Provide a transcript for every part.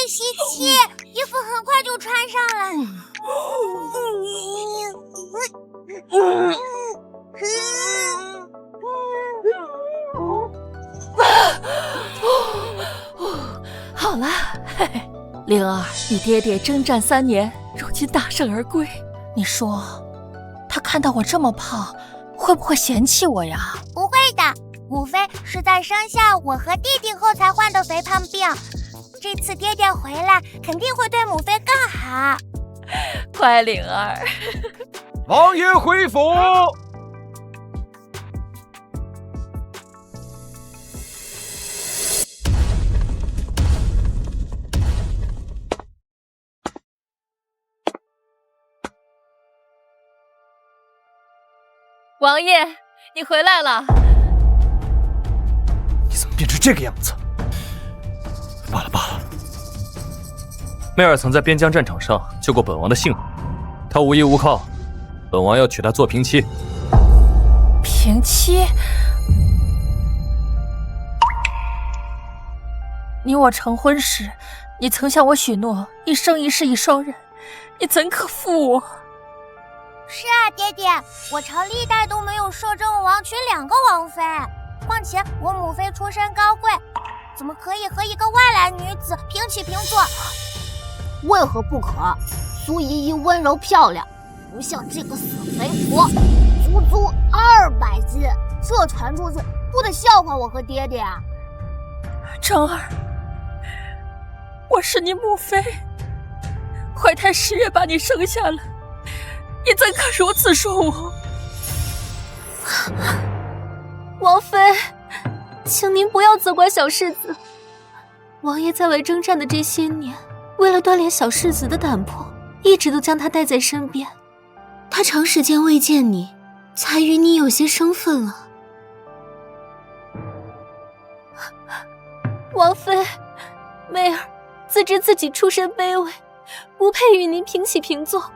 吸气，衣服很快就穿上了。好了，嘿嘿，灵儿，你爹爹征战3年，如今大胜而归，你说他看到我这么胖，会不会嫌弃我呀？不会的，母妃是在生下我和弟弟后才患的肥胖病，这次爹爹回来肯定会对母妃更好。乖灵儿。王爷回府。王爷，你回来了。你怎么变成这个样子？罢了罢了。媚儿曾在边疆战场上救过本王的性命，她无依无靠，本王要娶她做平妻。平妻？你我成婚时，你曾向我许诺一生一世一双人，你怎可负我？是啊，爹爹，我朝历代都没有摄政王娶2个王妃，况且我母妃出身高贵，怎么可以和一个外来女子平起平坐？为何不可？苏依依温柔漂亮，不像这个死肥婆，足足200斤，这传出去不得笑话我和爹爹啊！成儿，我是你母妃，怀胎10月把你生下来，你怎可如此说我？王妃，请您不要责怪小世子。王爷在外征战的这些年，为了锻炼小世子的胆魄，一直都将他带在身边。他长时间未见你，才与你有些生分了。王妃，媚儿自知自己出身卑微，不配与您平起平坐，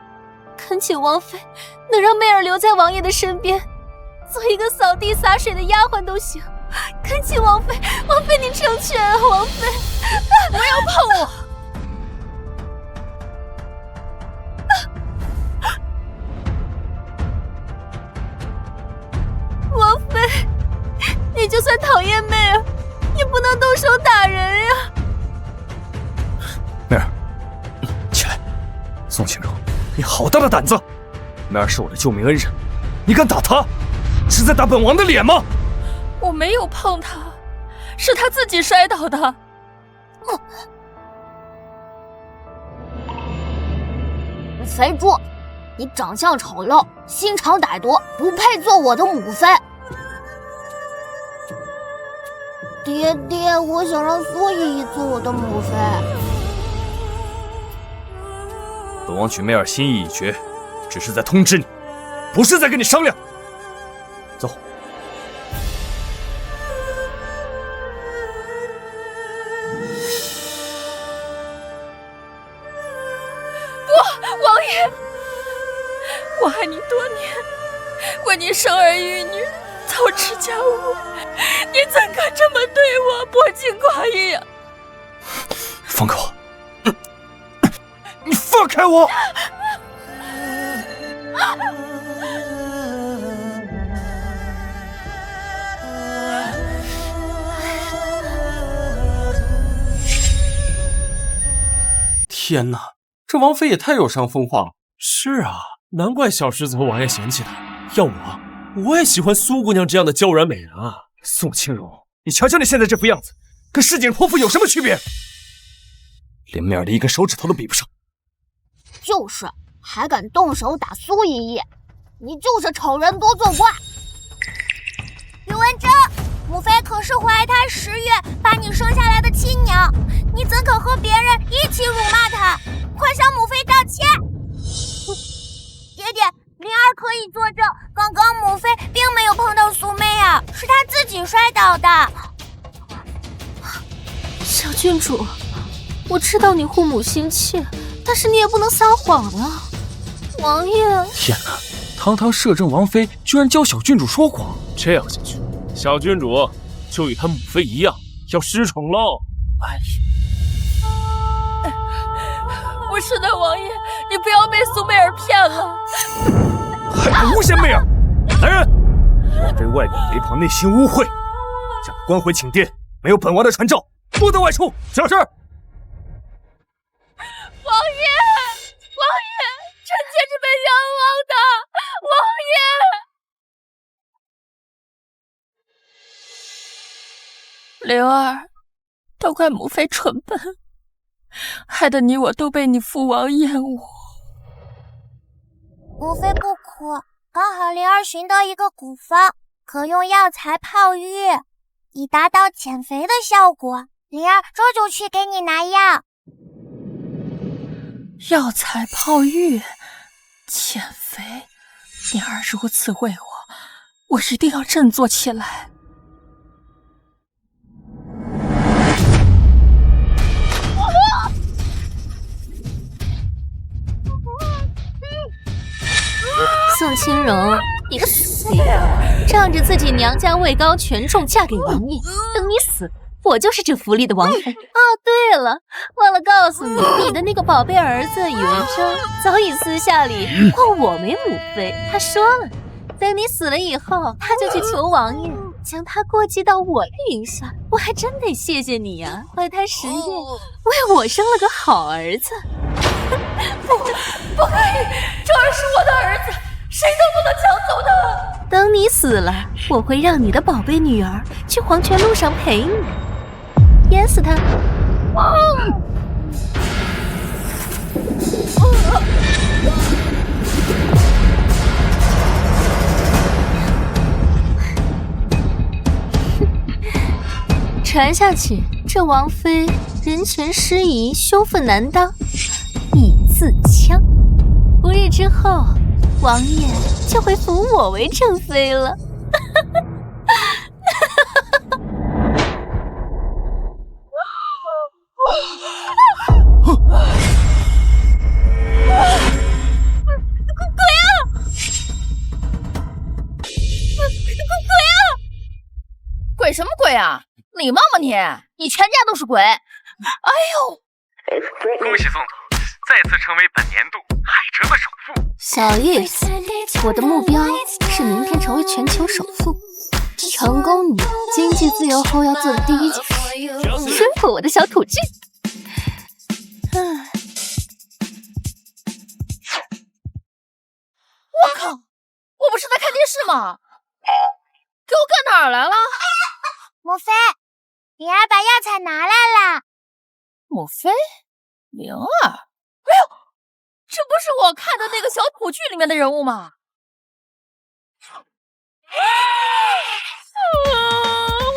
恳请王妃能让媚儿留在王爷的身边，做一个扫地洒水的丫鬟都行。恳请王妃，王妃您成全啊！王妃，不要碰我！王妃，你就算讨厌媚儿，也不能动手打人呀！媚儿，起来！宋清荣，你好大的胆子！媚儿是我的救命恩人，你敢打她，是在打本王的脸吗？我没有碰她，是她自己摔倒的。肥猪，你长相丑陋，心肠歹毒，不配做我的母妃。爹爹，我想让苏依依做我的母妃。本王娶媚儿心意已决，只是在通知你，不是在跟你商量。走。不，王爷，我爱你多年，为你生儿育女，操持家务，你怎可这么对我，薄情寡义啊！放开我！你放开我！天哪，这王妃也太有伤风化了。是啊，难怪小世子和王爷嫌弃她。要我也喜欢苏姑娘这样的娇软美人啊。宋清荣，你瞧瞧你现在这副样子，跟市井泼妇有什么区别？连媚儿的一根手指头都比不上。就是，还敢动手打苏依依，你就是丑人多作怪。宇文铮，母妃可是怀胎10月把你生下来的亲娘，你怎可和别人一起辱骂她？快向母妃道歉！爹爹，灵儿可以作证，刚刚母妃并没有碰到苏媚儿，是她自己摔倒的。小郡主，我知道你护母心切，但是你也不能撒谎啊！王爷，天哪，堂堂摄政王妃居然教小郡主说谎，这样下去，小郡主就与她母妃一样要失宠喽！哎呀，不是的，王爷，你不要被苏媚儿骗了。还敢诬陷媚儿！来人，王妃外面雷旁内心污秽，将她关回寝殿。没有本王的传召，不得外出。小事。王爷，臣妾是被冤枉的，王爷。灵儿，都怪母妃蠢笨，害得你我都被你父王厌恶。母妃不苦，刚好灵儿寻得一个古方，可用药材泡浴，以达到减肥的效果。灵儿这就去给你拿药。药材泡浴，减肥。灵儿如此为我一定要振作起来。宋清荣，你个死丫头，仗着自己娘家位高权重嫁给王爷，等你死，我就是这府里的王妃。哦，对了，忘了告诉你，你的那个宝贝儿子宇文铮早已私下里封我为母妃。他说了，等你死了以后，他就去求王爷，将他过继到我的名下。我还真得谢谢你呀，怀胎10月，为我生了个好儿子。不可以，这儿是我的儿子，谁都不能抢走他。等你死了，我会让你的宝贝女儿去黄泉路上陪你，淹死她。传下去，这王妃人权失仪，羞愤难当，已自戕。不日之后，王爷就会封我为正妃了。鬼什么鬼啊！礼貌吗你？你全家都是鬼！哎呦！恭喜宋总再次成为本年度海城的首富。小意思，我的目标是明天成为全球首富。成功女经济自由后要做的第一件事，驯服我的小土鸡。我靠！我不是在看电视吗？给我干哪儿来了？母妃，灵儿把药材拿来了。母妃，灵儿，哎呦，这不是我看的那个小土剧里面的人物吗？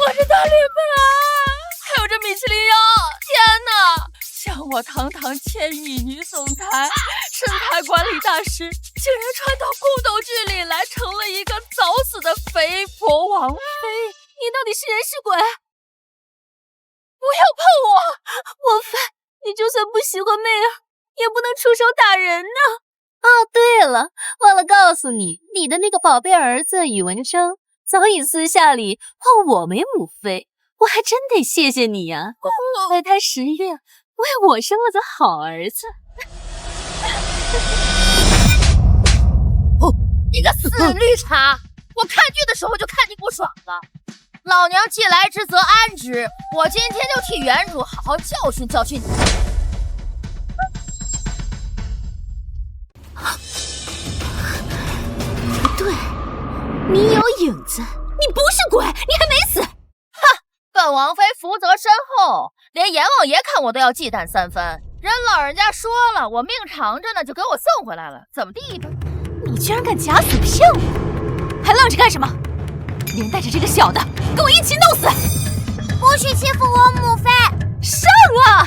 我这大脸盆啊，还有这米其林药，天哪！像我堂堂千亿女总裁、身材管理大师，竟然穿到宫斗剧里来，成了一个早死的肥婆王妃。你到底是人是鬼？不要碰我！王妃，你就算不喜欢媚儿，也不能出手打人呢。哦，对了，忘了告诉你，你的那个宝贝儿子宇文铮早已私下里封我为母妃，我还真得谢谢你呀！怀胎10月，为我生了个好儿子。你个死绿茶！我看剧的时候就看你不爽了。老娘既来之则安之，我今天就替原主好好教训教训你。不对，你有影子，你不是鬼，你还没死。本王妃福泽深厚，连阎王爷看我都要忌惮3分。人老人家说了，我命长着呢，就给我送回来了，怎么地吧？你居然敢假死骗我，还愣着干什么？连带着这个小的，跟我一起弄死！不许欺负我母妃！上啊！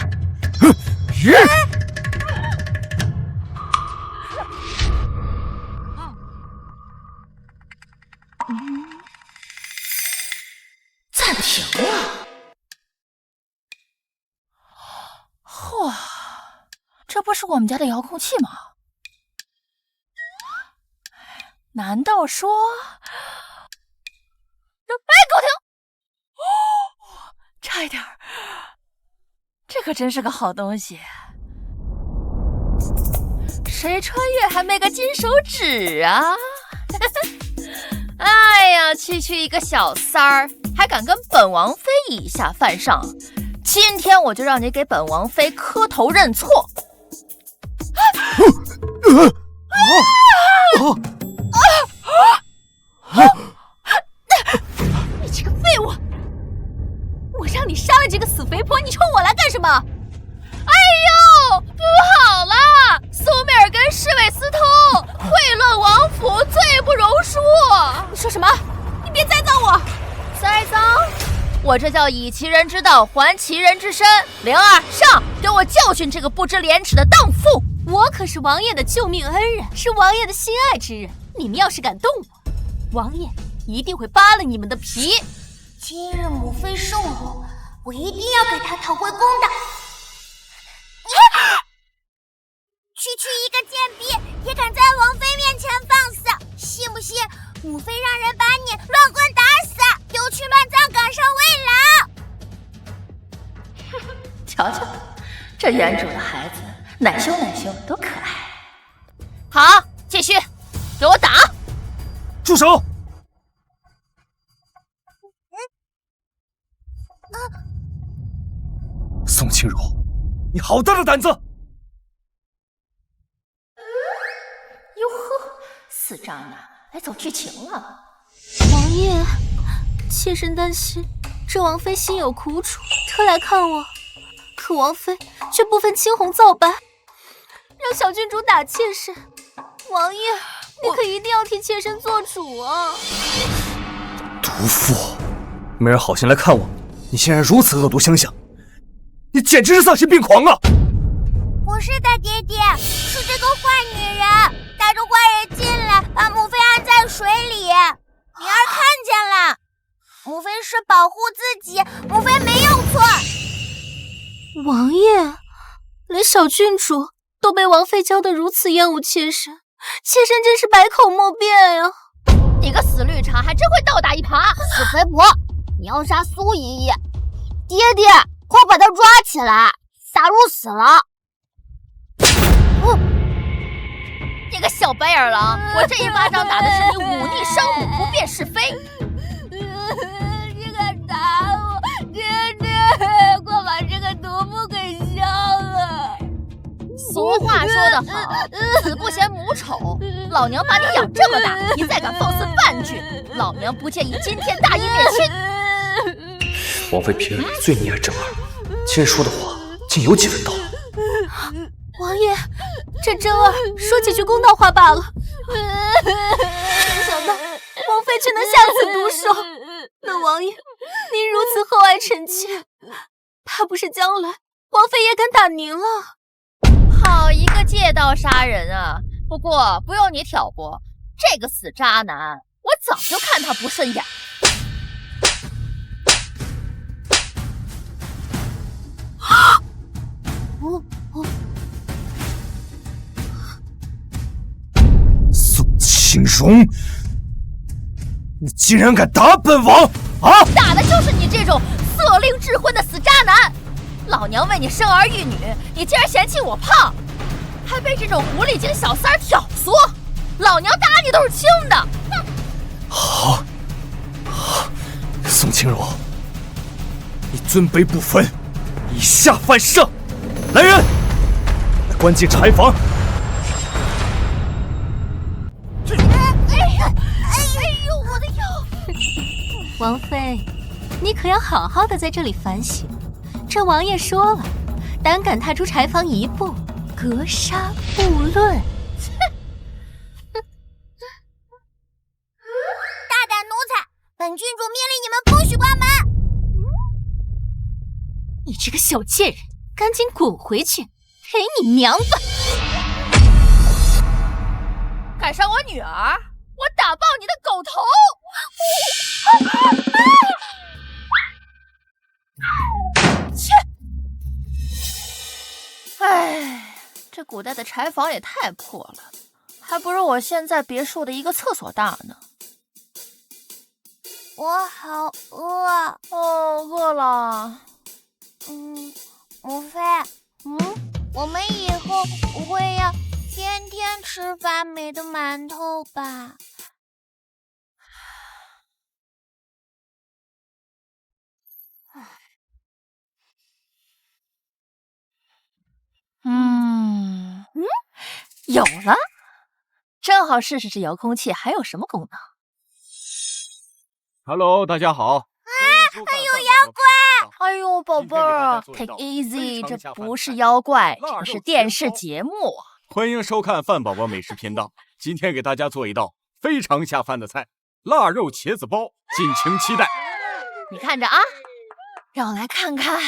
暂停啊！哇，这不是我们家的遥控器吗？难道说……哎，给我停！哦，差一点，这可真是个好东西。谁穿越还没个金手指啊？哎呀，区区一个小三儿，还敢跟本王妃以下犯上！今天我就让你给本王妃磕头认错！你这个废物！我让你杀了这个死肥婆，你冲我来干什么？哎呦，不好了！苏美尔跟侍卫私通，贿赂王府，罪不容恕！你说什么？你别栽赃我！栽赃？我这叫以其人之道还其人之身。灵儿，上，给我教训这个不知廉耻的荡妇！我可是王爷的救命恩人，是王爷的心爱之人。你们要是敢动我，王爷一定会扒了你们的皮。今日母妃受辱，我一定要给她讨回公道。区区一个贱婢，也敢在王妃面前放肆？信不信母妃让人把你乱棍打死，丢去乱葬岗上喂狼？瞧瞧，这原主的孩子，奶羞奶羞，多可爱！好，继续，给我打！住手！宋清如，你好大的胆子！哟呵，死渣男来走剧情了。王爷，妾身担心这王妃心有苦楚，特来看我。可王妃却不分青红皂白，让小郡主打妾身。王爷，你可一定要替妾身做主啊！毒妇，梅儿好心来看我，你竟然如此恶毒相向，你简直是丧心病狂啊！不是的，爹爹，是这个坏女人带着坏人进来，把母妃按在水里。灵儿看见了，母妃是保护自己，母妃没有错。王爷，连小郡主都被王妃教得如此厌恶妾身，妾身真是百口莫辩呀！你个死绿茶，还真会倒打一耙！死肥婆，你要杀苏姨姨，爹爹，快把她抓起来！撒入死了！你个小白眼狼，我这一巴掌打的是你忤逆生母，不辨是非。这个打我，爹爹，快把这个毒妇给消了！俗话说得好，子不嫌母丑。老娘把你养这么大，你再敢放肆半句，老娘不介意今天大义灭亲。王妃平日里最溺爱正儿，今日说的话竟有几分道理。王爷，这真儿说几句公道话罢了，没想到王妃却能下此毒手。那王爷，您如此厚爱臣妾，怕不是将来王妃也敢打您了。好一个借刀杀人啊！不过不用你挑拨，这个死渣男，我早就看他不顺眼。宋清荣，你竟然敢打本王啊！打的就是你这种色令智昏的死渣男！老娘为你生儿育女，你竟然嫌弃我胖，还被这种狐狸精小三挑唆，老娘打你都是轻的！哼！好，宋清荣，你尊卑不分，以下犯上！来人，来关进柴房！哎呦，我的腰！王妃，你可要好好的在这里反省。这王爷说了，胆敢踏出柴房一步，格杀勿论。大胆奴才，本郡主命令你们不许关门！你这个小贱人，赶紧滚回去，给你娘吧！敢伤我女儿，我打爆你的狗头！切！哎，这古代的柴房也太破了，还不如我现在别墅的一个厕所大呢。我好饿。哦，饿了。母妃，我们以后不会要吃发霉的馒头吧。有了，正好试试这遥控器还有什么功能。Hello， 大家好。还有妖怪！哎呦，宝贝儿 ，take easy， 这不是妖怪，这是电视节目。欢迎收看饭宝宝美食频道。今天给大家做一道非常下饭的菜——腊肉茄子包，敬请期待。你看着啊，让我来看看。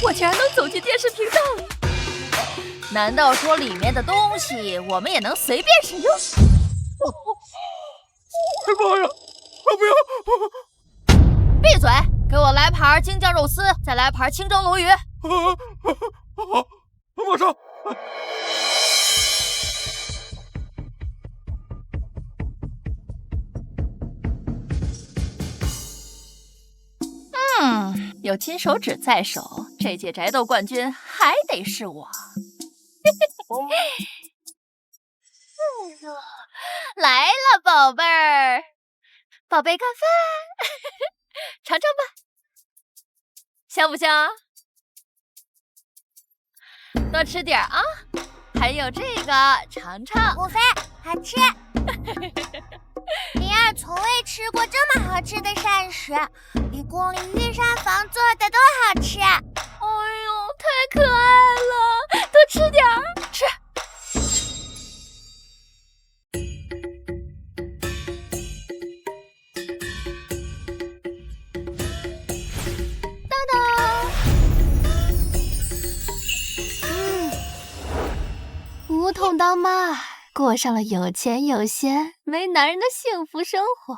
我竟然能走进电视频道里！难道说里面的东西我们也能随便使用？妈呀！不要！闭嘴！给我来盘京酱肉丝，再来盘清蒸鲈鱼。好，马上。有金手指在手，这届宅斗冠军还得是我。来了，宝贝儿，宝贝干饭，尝尝吧，香不香？多吃点啊！还有这个，尝尝。母妃，好吃。灵儿从未吃过这么好吃的膳食，比宫里御膳房做的都好吃。哎呦，太可爱了！多吃点儿，吃。武统当妈，过上了有钱有闲没男人的幸福生活。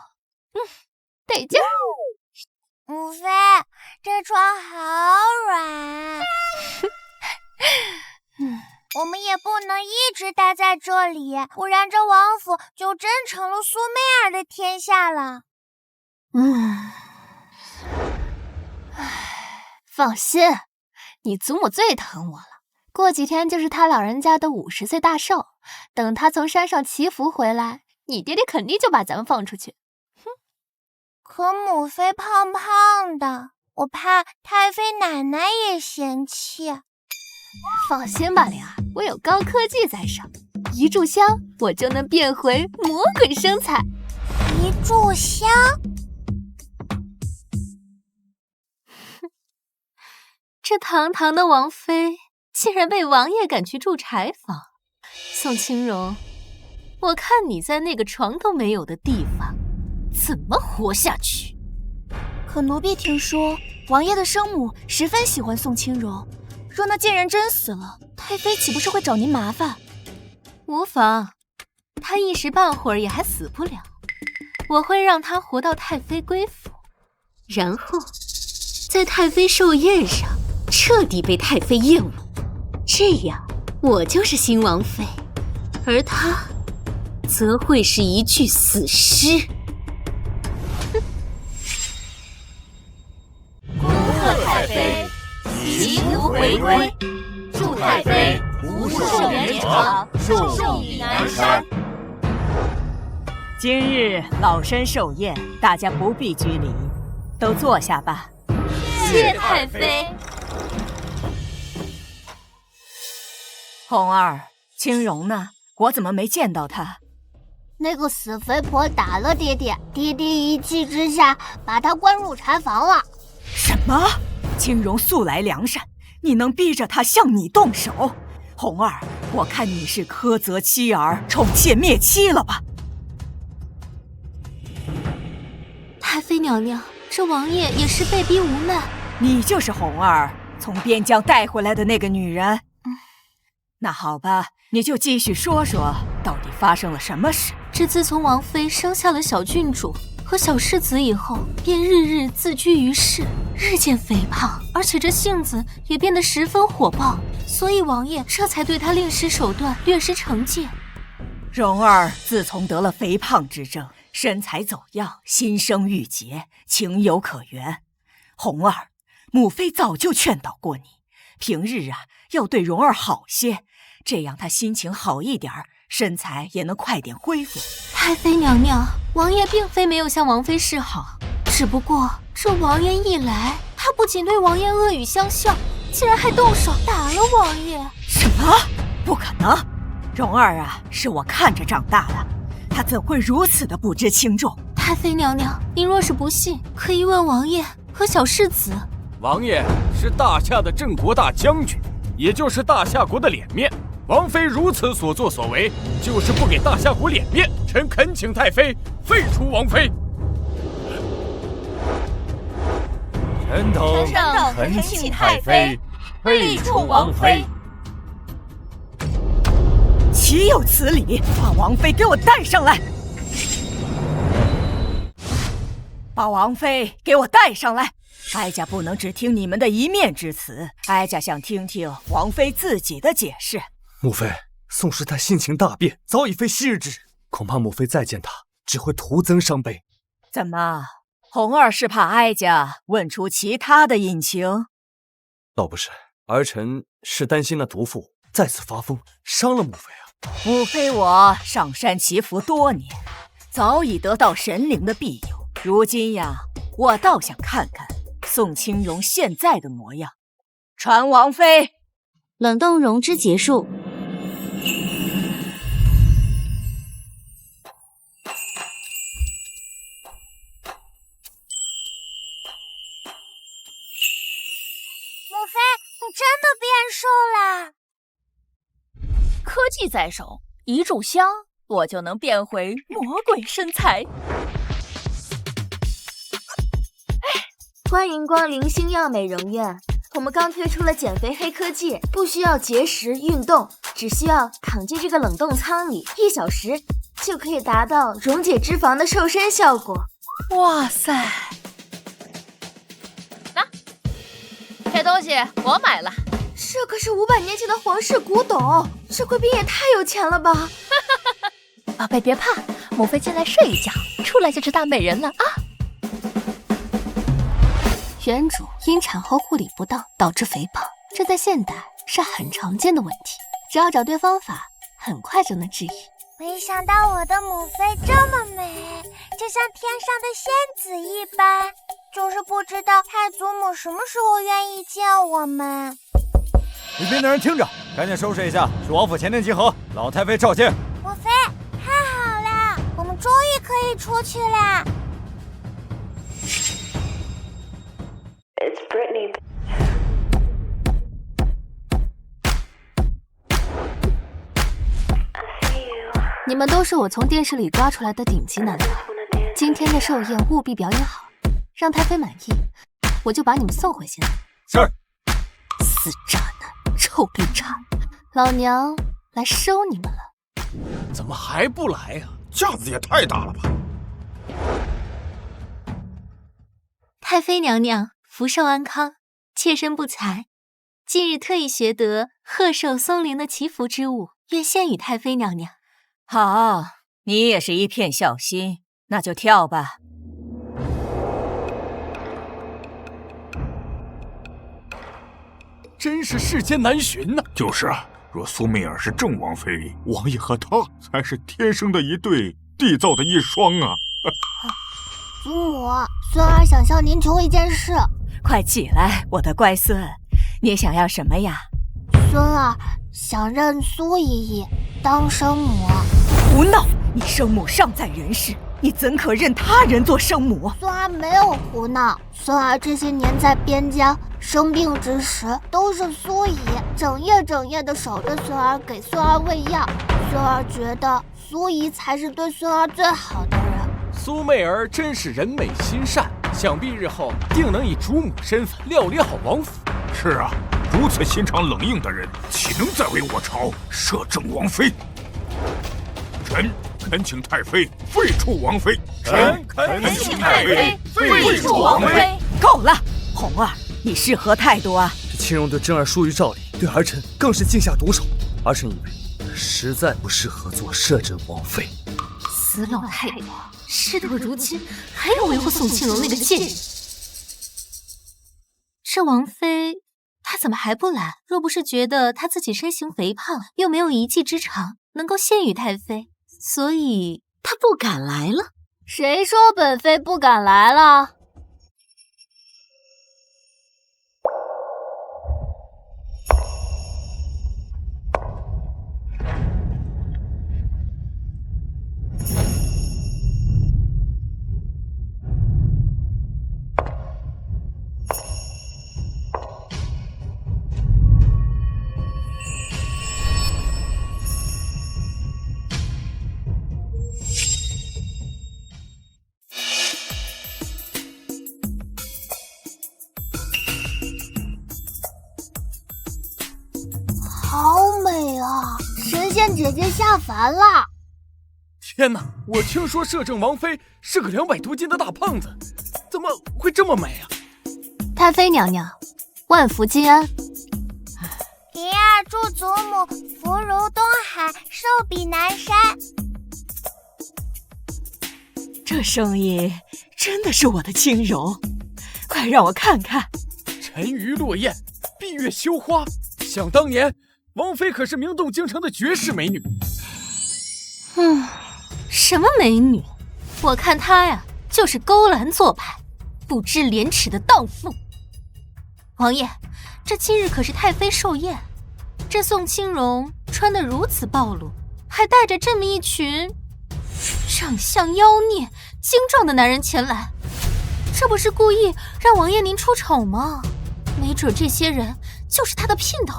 得劲儿。母妃，这床好软。我们也不能一直待在这里，不然这王府就真成了苏媚儿的天下了。放心，你祖母最疼我了。过几天就是他老人家的50岁大寿，等他从山上祈福回来，你爹爹肯定就把咱们放出去。可母妃胖胖的，我怕太妃奶奶也嫌弃。放心吧，灵儿，我有高科技在手，一炷香我就能变回魔鬼身材。一炷香？这堂堂的王妃竟然被王爷赶去住柴房。宋清荣，我看你在那个床都没有的地方怎么活下去？可奴婢听说王爷的生母十分喜欢宋清荣，若那贱人真死了，太妃岂不是会找您麻烦？无妨，她一时半会儿也还死不了，我会让她活到太妃归府，然后在太妃寿宴上彻底被太妃厌恶，这样我就是新王妃，而她则会是一具死尸。恭贺太妃祈福回归，祝太妃无寿延长，寿比南山。今日老身寿宴，大家不必拘礼，都坐下吧。谢太妃。红儿，清荣呢？我怎么没见到她？那个死肥婆打了爹爹，爹爹一气之下把她关入柴房了。什么？清荣素来良善，你能逼着她向你动手？红儿，我看你是苛责妻儿，宠妾灭妻了吧？太妃娘娘，这王爷也是被逼无奈。你就是红儿从边疆带回来的那个女人。那好吧，你就继续说说，到底发生了什么事？这自从王妃生下了小郡主和小世子以后，便日日自居于世，日渐肥胖，而且这性子也变得十分火爆，所以王爷这才对她令施手段，略施惩戒。蓉儿自从得了肥胖之症，身材走样，心生郁结，情有可原。红儿，母妃早就劝导过你，平日啊要对蓉儿好些，这样她心情好一点，身材也能快点恢复。太妃娘娘，王爷并非没有向王妃示好，只不过这王爷一来，他不仅对王爷恶语相向，竟然还动手打了王爷。什么？不可能！蓉儿啊，是我看着长大的，她怎会如此的不知轻重？太妃娘娘，您若是不信，可以问王爷和小世子。王爷是大夏的镇国大将军，也就是大夏国的脸面。王妃如此所作所为，就是不给大夏国脸面。臣恳请太妃废除王妃。臣等恳请太妃废除王妃。岂有此理！把王妃给我带上来！把王妃给我带上来！哀家不能只听你们的一面之词，哀家想听听王妃自己的解释。母妃，宋时泰性情大变，早已非昔日之人，恐怕母妃再见他，只会徒增伤悲。怎么，红儿是怕哀家问出其他的隐情？倒不是，儿臣是担心那毒妇再次发疯，伤了母妃啊。母妃我上山祈福多年，早已得到神灵的庇佑。如今呀，我倒想看看宋清荣现在的模样。传王妃。冷冻融脂结束。母妃，你真的变瘦啦！科技在手，一炷香，我就能变回魔鬼身材。欢迎光临星耀美容院，我们刚推出了减肥黑科技，不需要节食运动，只需要躺进这个冷冻舱里1小时，就可以达到溶解脂肪的瘦身效果。哇塞！这东西我买了。这可是500年前的皇室古董，这贵宾也太有钱了吧！宝贝别怕，母妃进来睡一觉，出来就是大美人了啊！原主因产后护理不当导致肥胖，这在现代是很常见的问题，只要找对方法，很快就能治愈。没想到我的母妃这么美，就像天上的仙子一般，就是不知道太祖母什么时候愿意见我们。里边的人听着，赶紧收拾一下，去王府前殿集合，老太妃召见。母妃，太好了，我们终于可以出去啦！It's Britney. 你们都是我从电视里抓出来的顶级男团，今天的寿宴务必表演好，让太妃满意，我就把你们送回现在。是。死渣男，臭绿茶，老娘来收你们了。怎么还不来呀？架子也太大了吧！太妃娘娘福寿安康，妾身不才，近日特意学得贺寿松灵的祈福之物，愿献与太妃娘娘。好，你也是一片孝心，那就跳吧。真是世间难寻呐！就是啊，若苏媚儿是正王妃，王爷和她才是天生的一对，缔造的一双啊！祖母，孙儿想向您求一件事。快起来，我的乖孙，你想要什么呀？孙儿想认苏姨姨当生母。胡闹！你生母尚在人世，你怎可认他人做生母？孙儿没有胡闹，孙儿这些年在边疆生病之时，都是苏姨整夜的守着孙儿，给孙儿喂药。孙儿觉得苏姨才是对孙儿最好的人。苏媚儿真是人美心善，想必日后定能以主母身份料理好王府。是啊，如此心肠冷硬的人，岂能再为我朝摄政王妃？臣恳请太妃废黜王妃。臣恳请太妃废黜王妃。够了，红儿，你是何态度啊？这清荣对真儿疏于照理，对儿臣更是禁下毒手。儿臣以为实在不适合做摄政王妃。死老太婆，事到如今还要维护宋庆荣那个贱人。这王妃她怎么还不来？若不是觉得他自己身形肥胖，又没有一技之长能够陷于太妃，所以他不敢来了。谁说本妃不敢来了？好美啊！神仙姐姐下凡了！天哪！我听说摄政王妃是个200多斤的大胖子，怎么会这么美啊？太妃娘娘，万福金安。平儿祝祖母福如东海，寿比南山。这声音真的是我的轻柔，快让我看看。沉鱼落雁，闭月羞花。想当年，王妃可是名动京城的绝世美女。什么美女？我看她呀，就是勾栏做派，不知廉耻的荡妇。王爷，这今日可是太妃寿宴，这宋清荣穿得如此暴露，还带着这么一群长相妖孽、精壮的男人前来，这不是故意让王爷您出丑吗？没准这些人就是他的姘头。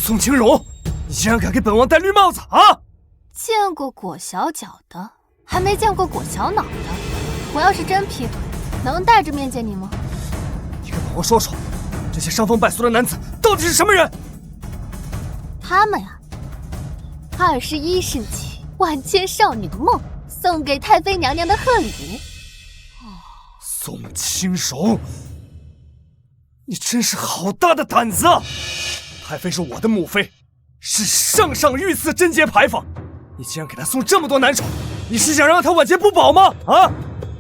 宋清荣，你竟然敢给本王戴绿帽子啊！见过裹小脚的，还没见过裹小脑的。我要是真劈腿，能戴着面见你吗？你跟本王说说，这些伤风败俗的男子到底是什么人？他们呀，21世纪万千少女的梦，送给太妃娘娘的贺礼。宋清荣，你真是好大的胆子啊！太妃是我的母妃，是上上御赐贞洁牌坊，你竟然给她送这么多男宠，你是想让她晚节不保吗？啊！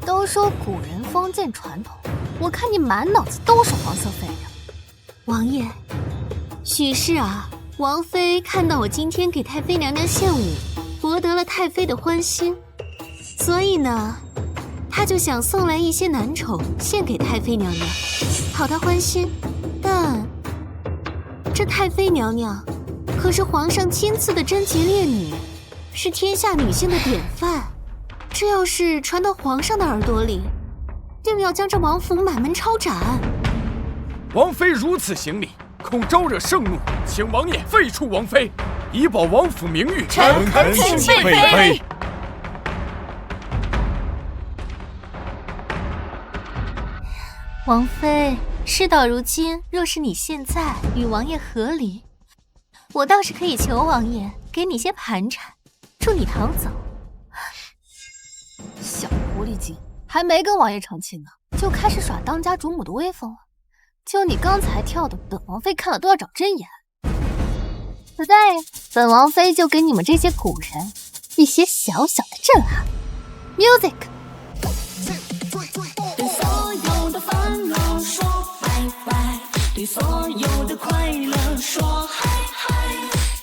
都说古人封建传统，我看你满脑子都是黄色废料。王爷，许是啊，王妃看到我今天给太妃娘娘献舞，博得了太妃的欢心，所以呢，她就想送来一些男宠献给太妃娘娘，讨她欢心。但这太妃娘娘可是皇上亲赐的贞洁烈女，是天下女性的典范。这要是传到皇上的耳朵里，定要将这王府满门抄斩。王妃如此行礼，恐招惹盛怒，请王爷废黜王妃，以保王府名誉。臣恳请废妃。王妃，事到如今，若是你现在与王爷和离，我倒是可以求王爷给你些盘缠，助你逃走。小狐狸精，还没跟王爷成亲呢，就开始耍当家主母的威风了。就你刚才跳的，本王妃看了都要长针眼。Today， 本王妃就给你们这些古人一些小小的震撼。Music。对所有的烦恼说拜拜，对所有的快乐说嗨嗨，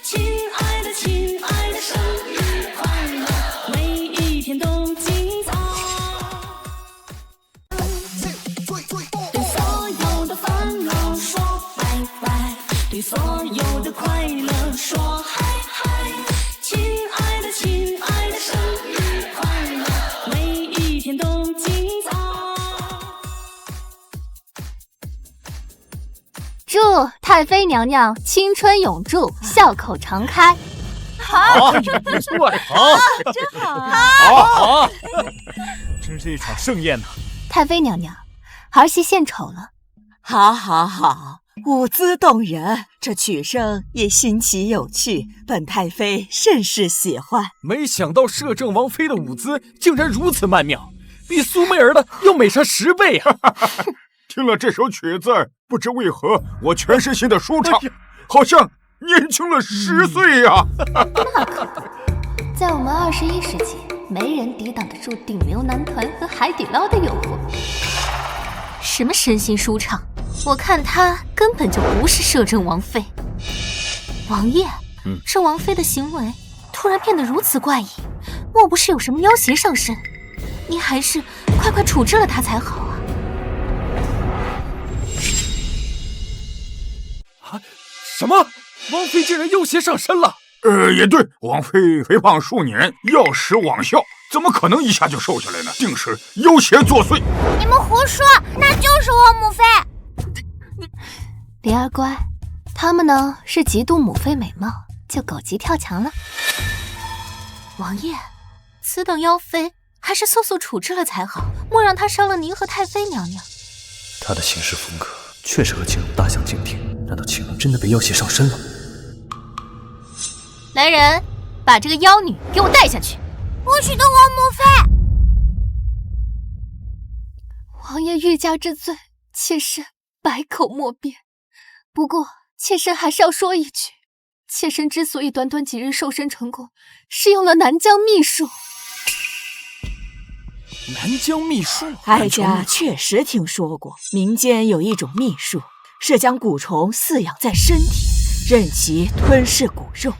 亲爱的亲爱的，生日快乐，每一天都精彩。对所有的烦恼说拜拜，对所有的快乐说嗨嗨，亲爱的亲爱的，生日快乐，每一天都精彩。祝太妃娘娘青春永驻，笑口常开。好，不错，好，真好啊！好，真是一场盛宴呐！太妃娘娘，儿媳献丑了。好，好，好，舞姿动人，这曲声也新奇有趣，本太妃甚是喜欢。没想到摄政王妃的舞姿竟然如此曼妙，比苏媚儿的要美上10倍啊！听了这首曲子，不知为何我全身心的舒畅，好像年轻了10岁呀！那可不，在我们21世纪，没人抵挡得住顶流男团和海底捞的诱惑。什么身心舒畅？我看她根本就不是摄政王妃。王爷，这王妃的行为突然变得如此怪异，莫不是有什么妖邪上身？你还是快处置了她才好啊！什么？王妃竟然妖邪上身了？也对，王妃肥胖数年，药食罔效，怎么可能一下就瘦下来呢？定是妖邪作祟。你们胡说，那就是我母妃。灵儿乖，他们呢是嫉妒母妃美貌，就狗急跳墙了。王爷，此等妖妃还是速处置了才好，莫让她伤了您和太妃娘娘。她的行事风格确实和青龙大相径庭，难道青龙真的被妖邪上身了？来人，把这个妖女给我带下去！不许动我母妃！王爷欲加之罪，妾身百口莫辩。不过，妾身还是要说一句，妾身之所以短短几日瘦身成功，是用了南疆秘术。南疆秘术？哀家确实听说过，民间有一种秘术，是将蛊虫饲养在身体，任其吞噬蛊肉。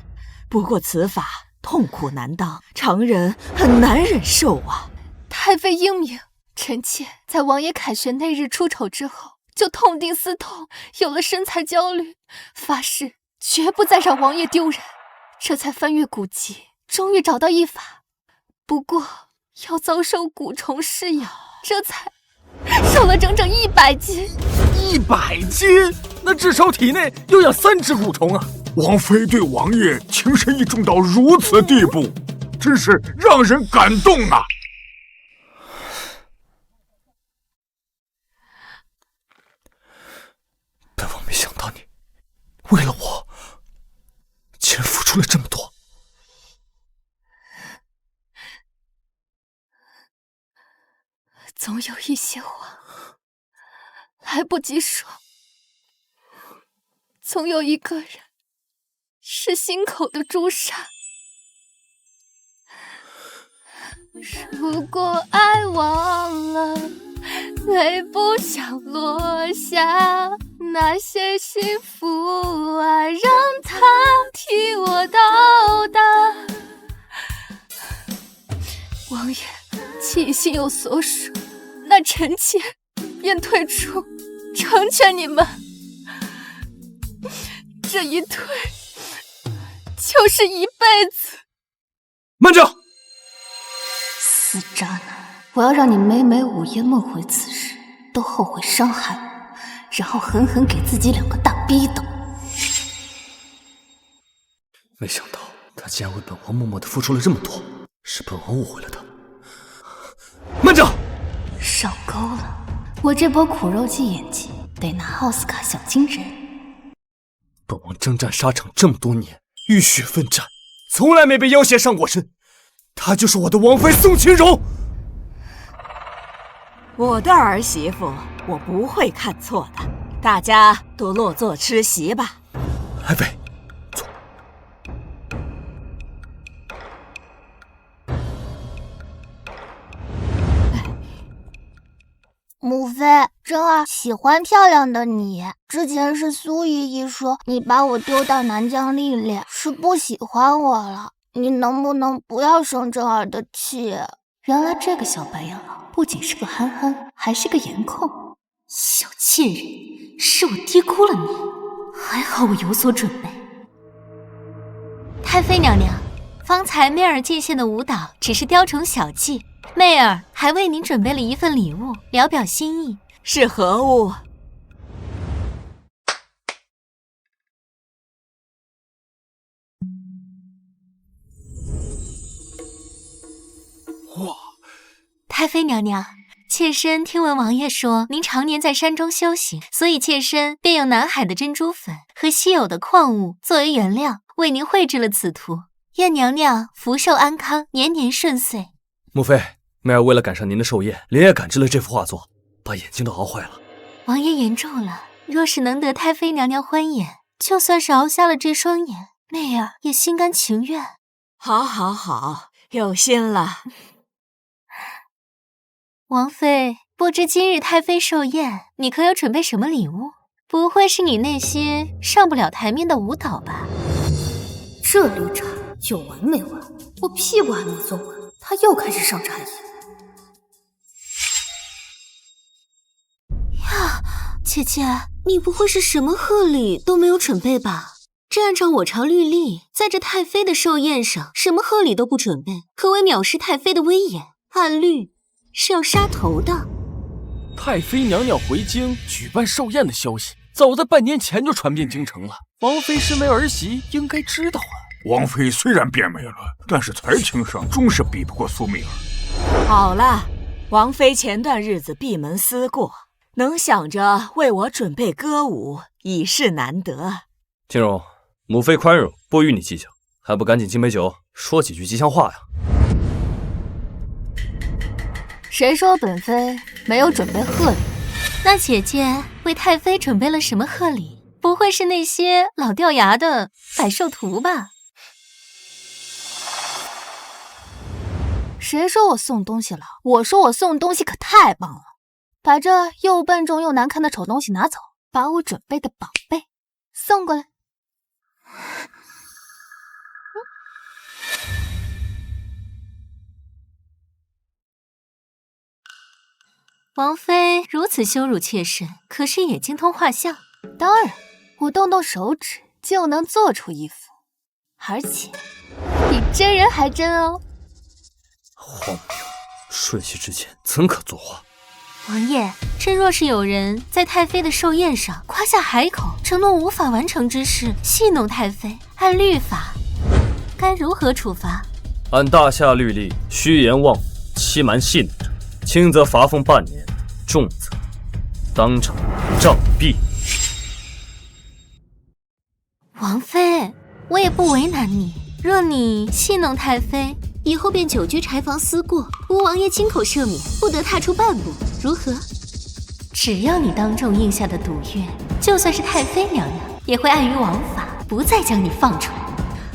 不过此法痛苦难当，常人很难忍受啊。太妃英明，臣妾在王爷凯旋那日出丑之后，就痛定思痛，有了身材焦虑，发誓绝不再让王爷丢人，这才翻阅古籍，终于找到一法。不过要遭受蛊虫噬养，这才瘦了整整100斤。100斤？那至少体内要养3只蛊虫啊！王妃对王爷情深意重到如此地步，真是让人感动啊！本王没想到你为了我，竟然付出了这么多。总有一些话来不及说，总有一个人是心口的朱砂。如果爱忘了，泪不想落下，那些幸福啊，让它替我到达。王爷，既已心有所属，那臣妾便退出，成全你们。这一退就是一辈子。慢着！死渣男，我要让你每午夜梦回此事，都后悔伤害我，然后狠狠给自己2个大逼斗。没想到他竟然为本王默默地付出了这么多，是本王误会了他。慢着！上钩了，我这波苦肉计演技得拿奥斯卡小金人。本王征战沙场这么多年，浴血奋战，从来没被妖邪上过身。她就是我的王妃宋清荣。我的儿媳妇，我不会看错的。大家都落座吃席吧。爱妃，坐。母妃，真儿喜欢漂亮的你。之前是苏依依说你把我丢到南疆历练，是不喜欢我了。你能不能不要生真儿的气？原来这个小白眼狼不仅是个憨憨，还是个颜控。小贱人，是我低估了你，还好我有所准备。太妃娘娘，方才媚儿进献的舞蹈只是雕虫小技，媚儿还为您准备了一份礼物，聊表心意。是何物？哇！太妃娘娘，妾身听闻王爷说您常年在山中修行，所以妾身便用南海的珍珠粉和稀有的矿物作为原料，为您绘制了此图。愿娘娘福寿安康，年年顺遂。母妃，媚儿为了赶上您的寿宴，连夜赶制了这幅画作，把眼睛都熬坏了。王爷言重了，若是能得太妃娘娘欢颜，就算是熬瞎了这双眼，媚儿也心甘情愿。好，好，好，有心了。王妃不不知今日太妃寿宴，你可有准备什么礼物？不会是你那些上不了台面的舞蹈吧？这绿茶有完没完？我屁股还没坐稳，他又开始上茶椅。呀，姐姐，你不会是什么贺礼都没有准备吧？这按照我朝律例，在这太妃的寿宴上，什么贺礼都不准备，可谓藐视太妃的威严。按律是要杀头的。太妃娘娘回京举办寿宴的消息，早在半年前就传遍京城了。王妃身为儿媳，应该知道啊。王妃虽然变美了，但是才情上终是比不过苏媚儿。好了，王妃前段日子闭门思过，能想着为我准备歌舞，已是难得。金荣，母妃宽容，不与你计较，还不赶紧敬杯酒，说几句吉祥话呀？谁说本妃没有准备贺礼？那姐姐为太妃准备了什么贺礼？不会是那些老掉牙的百寿图吧？谁说我送东西了？我说我送东西可太棒了，把这又笨重又难看的丑东西拿走，把我准备的宝贝送过来。王妃如此羞辱妾身，可是也精通画像？当然，我动动手指就能做出一幅，而且比真人还真哦。荒谬！瞬息之间怎可作画？王爷，真若是有人在太妃的寿宴上夸下海口，承诺无法完成之事，戏弄太妃，按律法该如何处罚？按大夏律例，虚言妄语、欺瞒戏弄者，轻则罚俸半年，重则当场杖毙。王妃，我也不为难你，若你戏弄太妃，以后便久居柴房思过，吾王爷亲口赦免，不得踏出半步，如何？只要你当众应下的赌约，就算是太妃娘娘也会碍于王法，不再将你放出，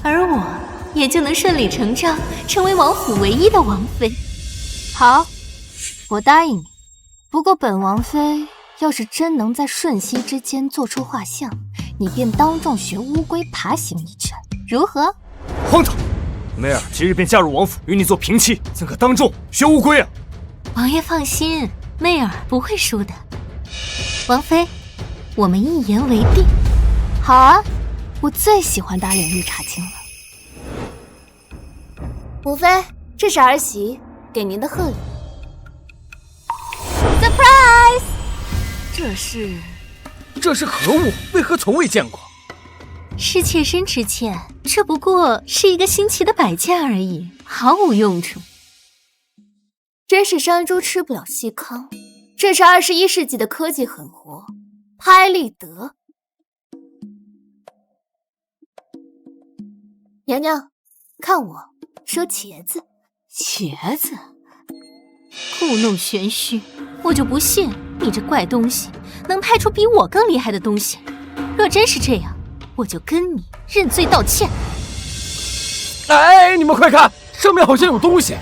而我也就能顺理成章成为王府唯一的王妃。好，我答应你。不过本王妃要是真能在瞬息之间做出画像，你便当众学乌龟爬行一拳，如何？荒唐！媚儿即日便嫁入王府，与你做平妻，怎可当众学乌龟啊？王爷放心，媚儿不会输的。王妃，我们一言为定。好啊，我最喜欢打脸绿茶精了。母妃，这是儿媳给您的贺礼。Surprise！ 这是何物？为何从未见过？是妾身之妾，这不过是一个新奇的摆件而已，毫无用处。真是山猪吃不了细糠，这是21世纪的科技狠活，拍立得。娘娘，看我收茄子。茄子？故弄玄虚，我就不信你这怪东西能拍出比我更厉害的东西。若真是这样，我就跟你认罪道歉。哎，你们快看，上面好像有东西。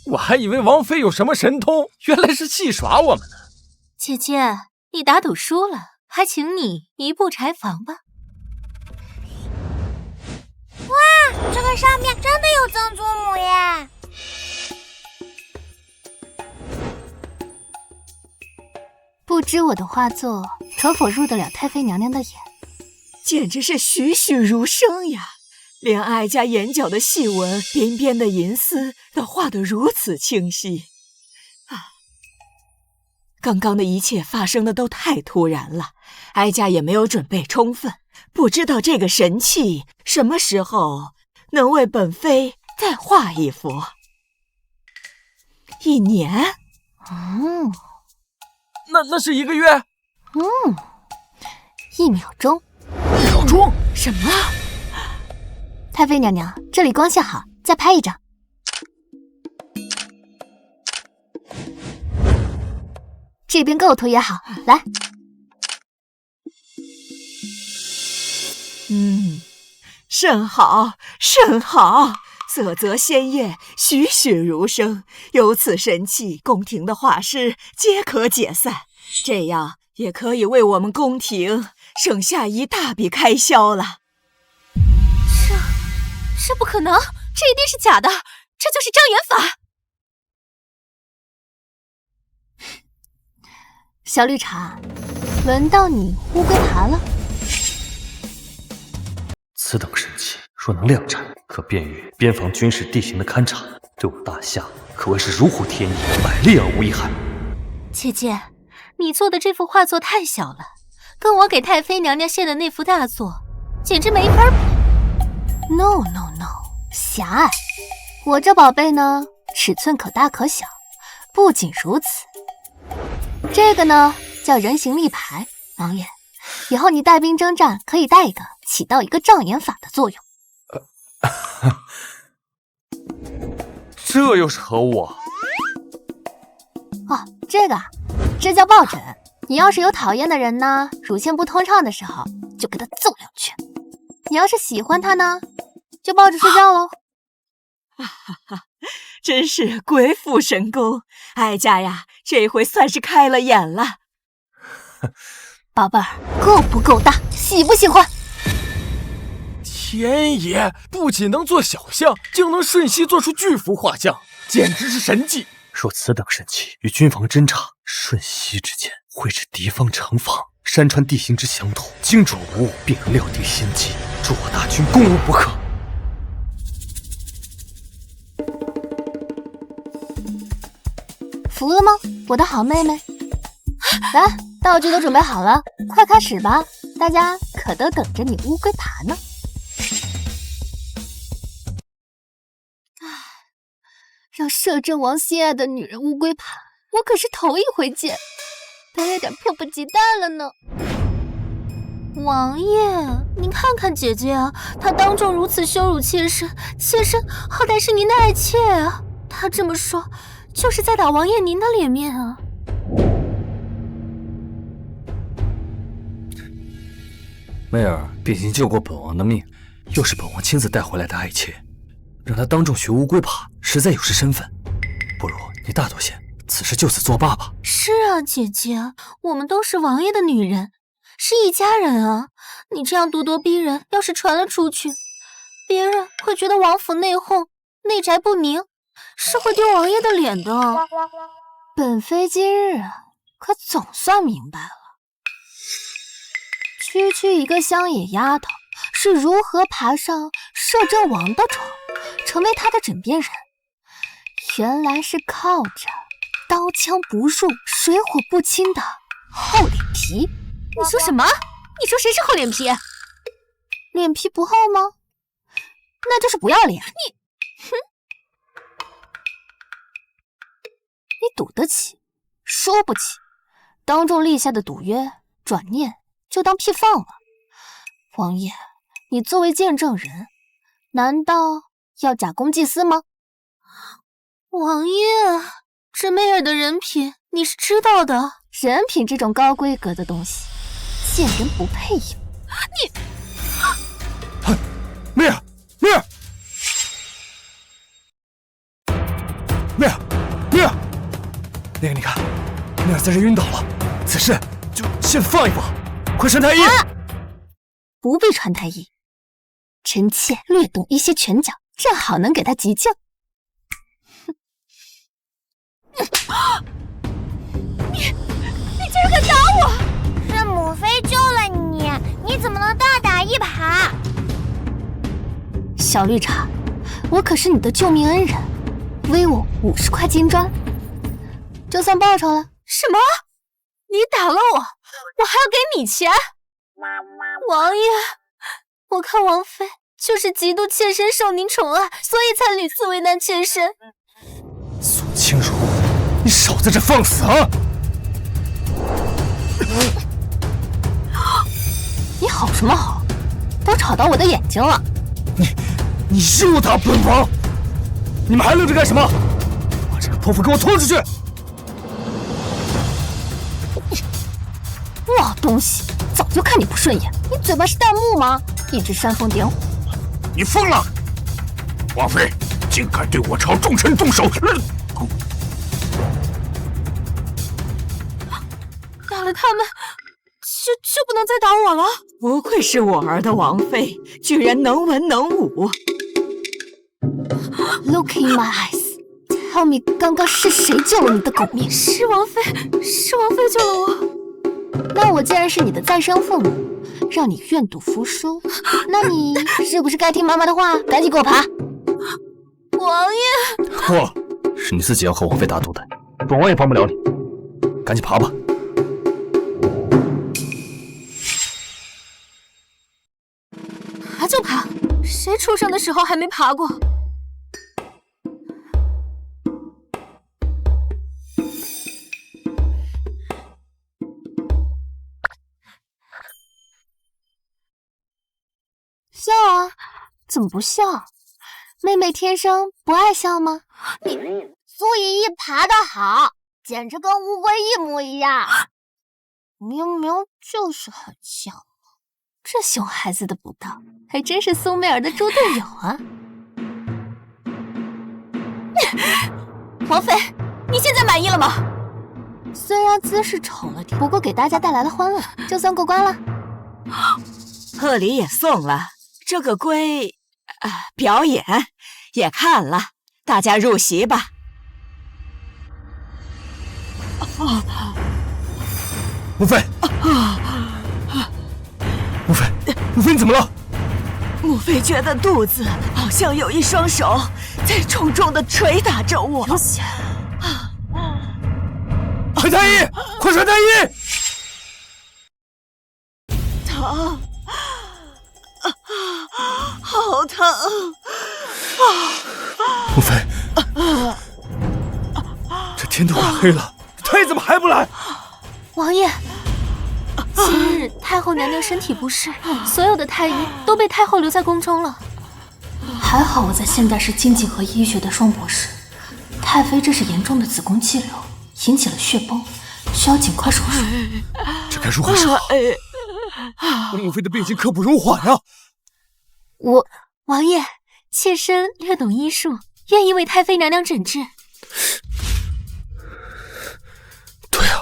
我还以为王妃有什么神通，原来是戏耍我们呢。姐姐，你打赌输了，还请你移步柴房吧。哇，这个上面真的有曾祖母耶！不知我的画作可否入得了太妃娘娘的眼？简直是栩栩如生呀！连哀家眼角的细纹、边边的银丝都画得如此清晰啊！刚刚的一切发生的都太突然了，哀家也没有准备充分，不知道这个神器什么时候能为本妃再画一幅。1年？那是1个月？1秒钟。1秒钟？什么？太妃娘娘，这里光线好，再拍一张。这边构图也好，来。甚好，甚好！色泽鲜艳，栩栩如生。有此神器，宫廷的画师皆可解散，这样也可以为我们宫廷省下一大笔开销了。这不可能，这一定是假的，这就是障眼法。小绿茶，轮到你乌龟爬了。此等神器若能量产，可便于边防军事地形的勘察，对我大夏可谓是如虎添翼，百利而无一害。姐姐，你做的这幅画作太小了，跟我给太妃娘娘献的那幅大作简直没法比。No， 狭隘。我这宝贝呢，尺寸可大可小。不仅如此，这个呢叫人形立牌。王爷，以后你带兵征战可以带一个，起到一个障眼法的作用。这又是何物啊？哦，这个啊，这叫抱枕。你要是有讨厌的人呢，乳腺不通畅的时候，就给他揍2拳。你要是喜欢他呢，就抱着睡觉喽。真是鬼斧神工，哀家呀，这回算是开了眼了。宝贝儿，够不够大？喜不喜欢？天爷，不仅能做小象，竟能瞬息做出巨幅画像，简直是神技！若此等神器与军防侦察，瞬息之间绘制敌方城防、山川地形之详图，精准无误，并能料敌先机，助我大军攻无不克。服了吗，我的好妹妹？来，道具都准备好了，快开始吧！大家可都等着你乌龟爬呢。让摄政王心爱的女人乌龟爬，我可是头一回见，都有点迫不及待了呢。王爷，您看看姐姐啊，她当众如此羞辱妾身，妾身好歹是您的爱妾啊，她这么说，就是在打王爷您的脸面啊。媚儿毕竟救过本王的命，又是本王亲自带回来的爱妾，让她当众学乌龟爬，实在有失身份。不如你大多些，此事就此作罢吧。是啊，姐姐，我们都是王爷的女人，是一家人啊。你这样咄咄逼人，要是传了出去，别人会觉得王府内讧、内宅不宁，是会丢王爷的脸的。本妃今日可总算明白了，区区一个乡野丫头是如何爬上摄政王的床，成为他的枕边人。原来是靠着刀枪不入、水火不侵的厚脸皮。你说什么？你说谁是厚脸皮？脸皮不厚吗？那就是不要脸。你赌得起，输不起。当众立下的赌约，转念就当屁放了。王爷，你作为见证人，难道要假公济私吗？王爷，这媚儿的人品你是知道的。人品这种高规格的东西，见人不配有。你，媚儿，媚儿，媚儿，媚儿，那个你看，媚儿在这晕倒了，此事就先放一放，快传太医。不必传太医，臣妾略懂一些拳脚，正好能给他急救。你竟然敢打我！是母妃救了你，你怎么能大打一耙？小绿茶，我可是你的救命恩人，威我50块金砖，就算报酬了。什么？你打了我，我还要给你钱？王爷，我看王妃就是嫉妒妾身受您宠爱，所以才屡次为难妾身。苏清如，你少在这放肆啊！你吼什么吼？都吵到我的眼睛了！你诱打本王！你们还愣着干什么？把这个泼妇给我拖出去！老东西，早就看你不顺眼。你嘴巴是弹幕吗？一直煽风点火，你疯了！王妃竟敢对我朝重臣动手！打了他们，就不能再打我了？不愧是我儿的王妃，居然能文能武。Look in my eyes. Tell me， 刚刚是谁救了你的狗命？是王妃救了我。那我既然是你的再生父母，让你愿赌服输，那你是不是该听妈妈的话，赶紧给我爬？王爷，错了，是你自己要和王妃打赌的，本王也帮不了你，赶紧爬吧。爬就爬，谁出生的时候还没爬过？笑啊，怎么不笑？妹妹天生不爱笑吗？苏依依爬得好，简直跟乌龟一模一样，明明就是很像。这熊孩子的补刀，还真是苏媚儿的猪队友啊！王妃，你现在满意了吗？虽然姿势丑了点，不过给大家带来了欢乐，就算过关了。贺礼也送了，这个龟，表演也看了，大家入席吧。母妃，母妃你怎么了？母妃觉得肚子好像有一双手在重重的捶打着我。传太医，快传太医！疼，好疼！母妃，这天都快黑了，太医怎么还不来？王爷，今日太后娘娘身体不适，所有的太医都被太后留在宫中了。还好我在现代是经济和医学的双博士。太妃这是严重的子宫肌瘤，引起了血崩，需要尽快手术。这该如何是好？母妃的病情刻不容缓呀！王爷，妾身略懂医术，愿意为太妃娘娘诊治。对啊，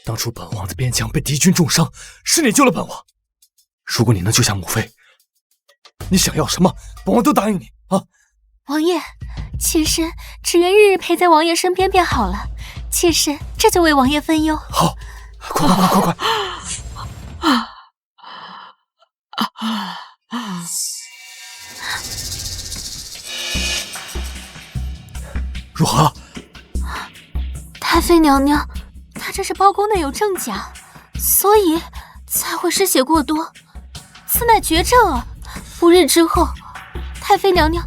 当初本王在边疆被敌军重伤，是你救了本王。如果你能救下母妃，你想要什么，本王都答应你啊！王爷，妾身只愿日日陪在王爷身边便好了。妾身这就为王爷分忧。好，快！如何了？太妃娘娘，她这是包宫内有正假，所以才会失血过多，此乃绝症啊！不日之后，太妃娘娘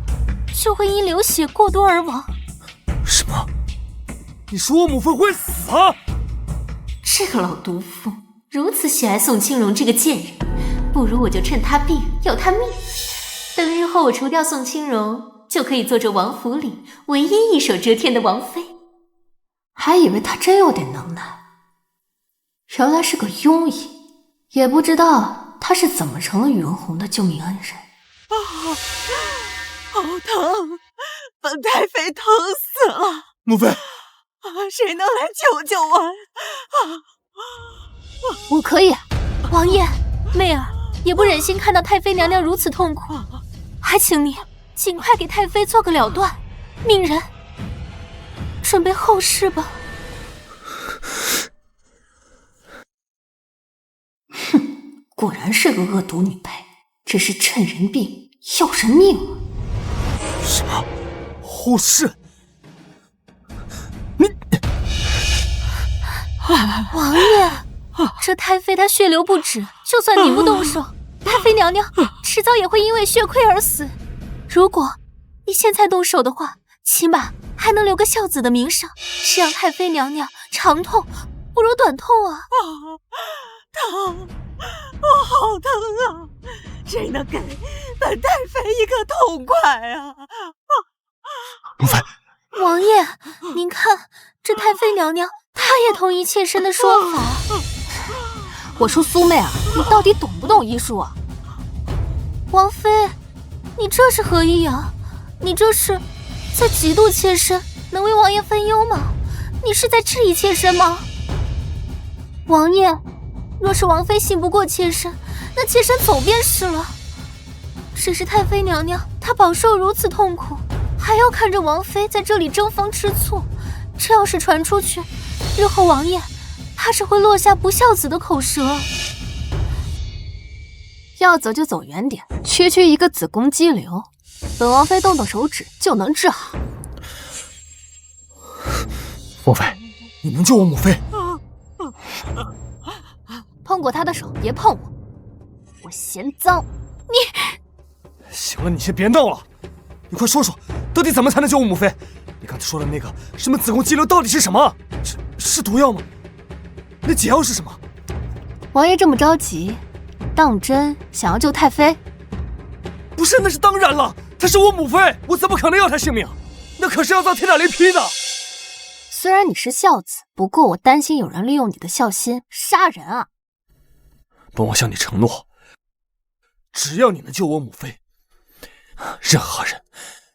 就会因流血过多而亡。什么？你说我母妃会死啊？这个老毒妇如此喜爱宋清荣这个贱人，不如我就趁她病要她命。等日后我除掉宋清荣，就可以做这王府里唯一一手遮天的王妃。还以为她真有点能耐，原来是个庸医，也不知道她是怎么成了宇文宏的救命恩人。好疼，本太妃疼死了！母妃，谁能来救救我？我可以。王爷，媚儿也不忍心看到太妃娘娘如此痛苦，还请你尽快给太妃做个了断。命人准备后事吧。哼，果然是个恶毒女配，这是趁人病要人命啊！什么？后事？王爷，这太妃她血流不止，就算你不动手，太妃娘娘迟早也会因为血亏而死。如果你现在动手的话，起码还能留个孝子的名声，是让太妃娘娘长痛不如短痛啊！疼，我好疼啊！谁能给本太妃一个痛快啊？母妃，王爷，您看这太妃娘娘，她也同意妾身的说法。我说苏媚儿，你到底懂不懂医术啊？王妃，你这是何意啊？你这是在嫉妒妾身能为王爷分忧吗？你是在质疑妾身吗？王爷，若是王妃信不过妾身，那妾身走便是了。只是太妃娘娘她饱受如此痛苦，还要看着王妃在这里争风吃醋，这要是传出去，日后王爷怕是会落下不孝子的口舌。要走就走远点，区区一个子宫肌瘤，本王妃动动手指就能治好。王妃，你能救我母妃？碰过她的手，别碰我，我嫌脏。行了，你先别闹了，你快说说，到底怎么才能救我母妃？你刚才说的那个什么子宫肌瘤到底是什么？是毒药吗？那解药是什么？王爷这么着急，当真想要救太妃？不是，那是当然了，她是我母妃，我怎么可能要她性命？那可是要遭天打雷劈的。虽然你是孝子，不过我担心有人利用你的孝心杀人啊！本王向你承诺，只要你能救我母妃，任何人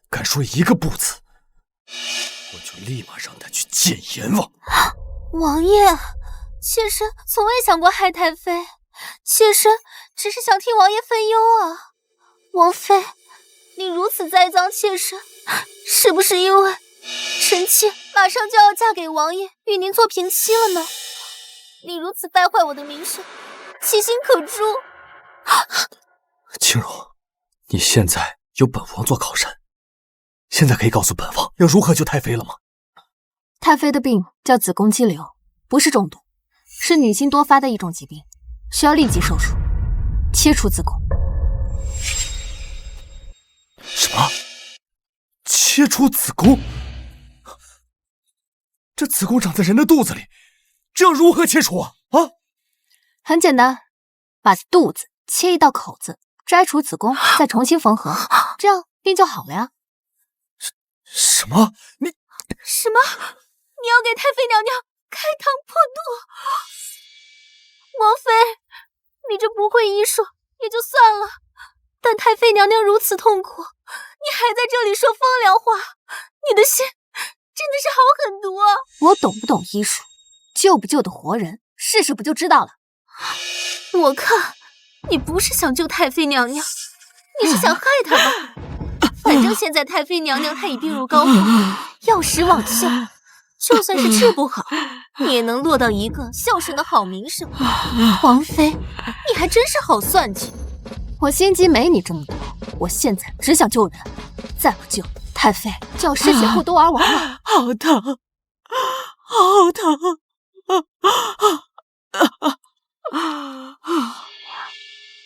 敢说一个不字，我就立马让他去见阎王。王爷，妾身从未想过害太妃，妾身只是想替王爷分忧啊。王妃，你如此栽赃妾身，是不是因为臣妾马上就要嫁给王爷，与您做平妻了呢？你如此败坏我的名声，其心可诛。青荣，你现在有本王做靠山，现在可以告诉本王要如何救太妃了吗？太妃的病叫子宫肌瘤，不是中毒，是女性多发的一种疾病，需要立即手术切除子宫。什么？切除子宫？这子宫长在人的肚子里，这要如何切除啊？很简单，把肚子切一道口子，摘除子宫，再重新缝合，这样病就好了呀。什么？你什么？你要给太妃娘娘开膛破肚？王妃，你这不会医术也就算了，但太妃娘娘如此痛苦，你还在这里说风凉话，你的心真的是好狠毒啊！我懂不懂医术，救不救得活人，试试不就知道了。我看你不是想救太妃娘娘，你是想害她吧？反正现在太妃娘娘她已病入膏肓，药石罔效，就算是治不好，你也能落到一个孝顺的好名声。王妃，你还真是好算计。我心机没你这么多，我现在只想救人，再不救太妃就要失血过多而亡了。好疼，好疼！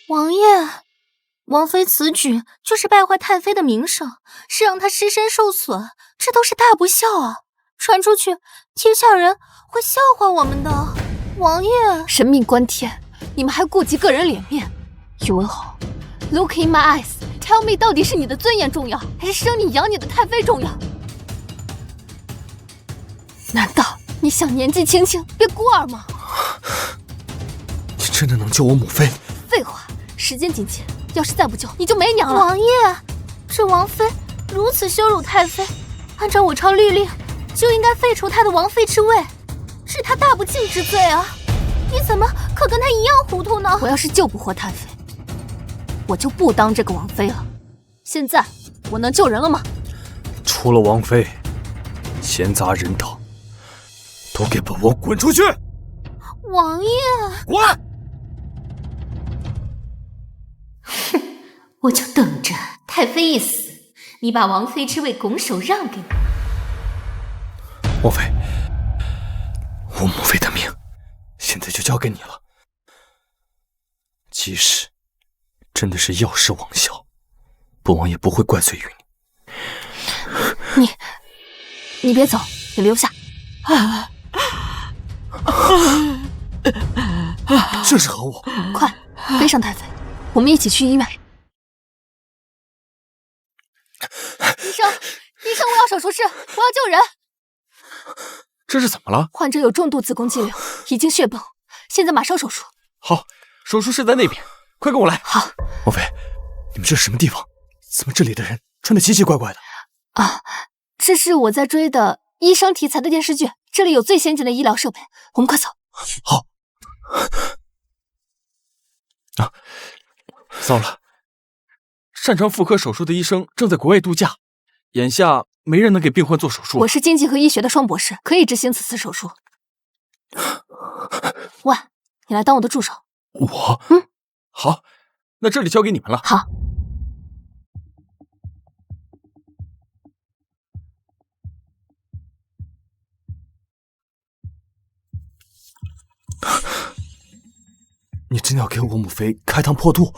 王爷，王妃此举就是败坏太妃的名声，是让她尸身受损，这都是大不孝啊！传出去，天下人会笑话我们的。王爷，神命关天，你们还顾及个人脸面？宇文侯 ，Look in my eyes， tell me， 到底是你的尊严重要，还是生你养你的太妃重要？难道你想年纪轻轻变孤儿吗？你真的能救我母妃？废话，时间紧切，要是再不救，你就没娘了。王爷，这王妃如此羞辱太妃，按照我朝律令，就应该废除她的王妃之位，治她大不敬之罪啊！你怎么可跟她一样糊涂呢？我要是救不活太妃，我就不当这个王妃了。现在我能救人了吗？除了王妃，闲杂人等都给本王滚出去！王爷，滚！哼，我就等着太妃一死，你把王妃之位拱手让给我。王妃，我母妃的命现在就交给你了。即使真的是药石罔效，本王也不会怪罪于你。你别走，你留下。这是何物？快背上太妃，我们一起去医院。医生，我要手术室，我要救人。这是怎么了？患者有重度子宫肌瘤，已经血崩，现在马上手术。好，手术室在那边，快跟我来。好，王妃，你们这是什么地方？怎么这里的人穿得奇奇怪怪的？啊，这是我在追的医生题材的电视剧，这里有最先进的医疗设备，我们快走。好。啊，糟了！擅长妇科手术的医生正在国外度假，眼下没人能给病患做手术。我是经济和医学的双博士，可以执行此次手术。喂，你来当我的助手。我？好，那这里交给你们了。好。你真的要给我母妃开膛破肚？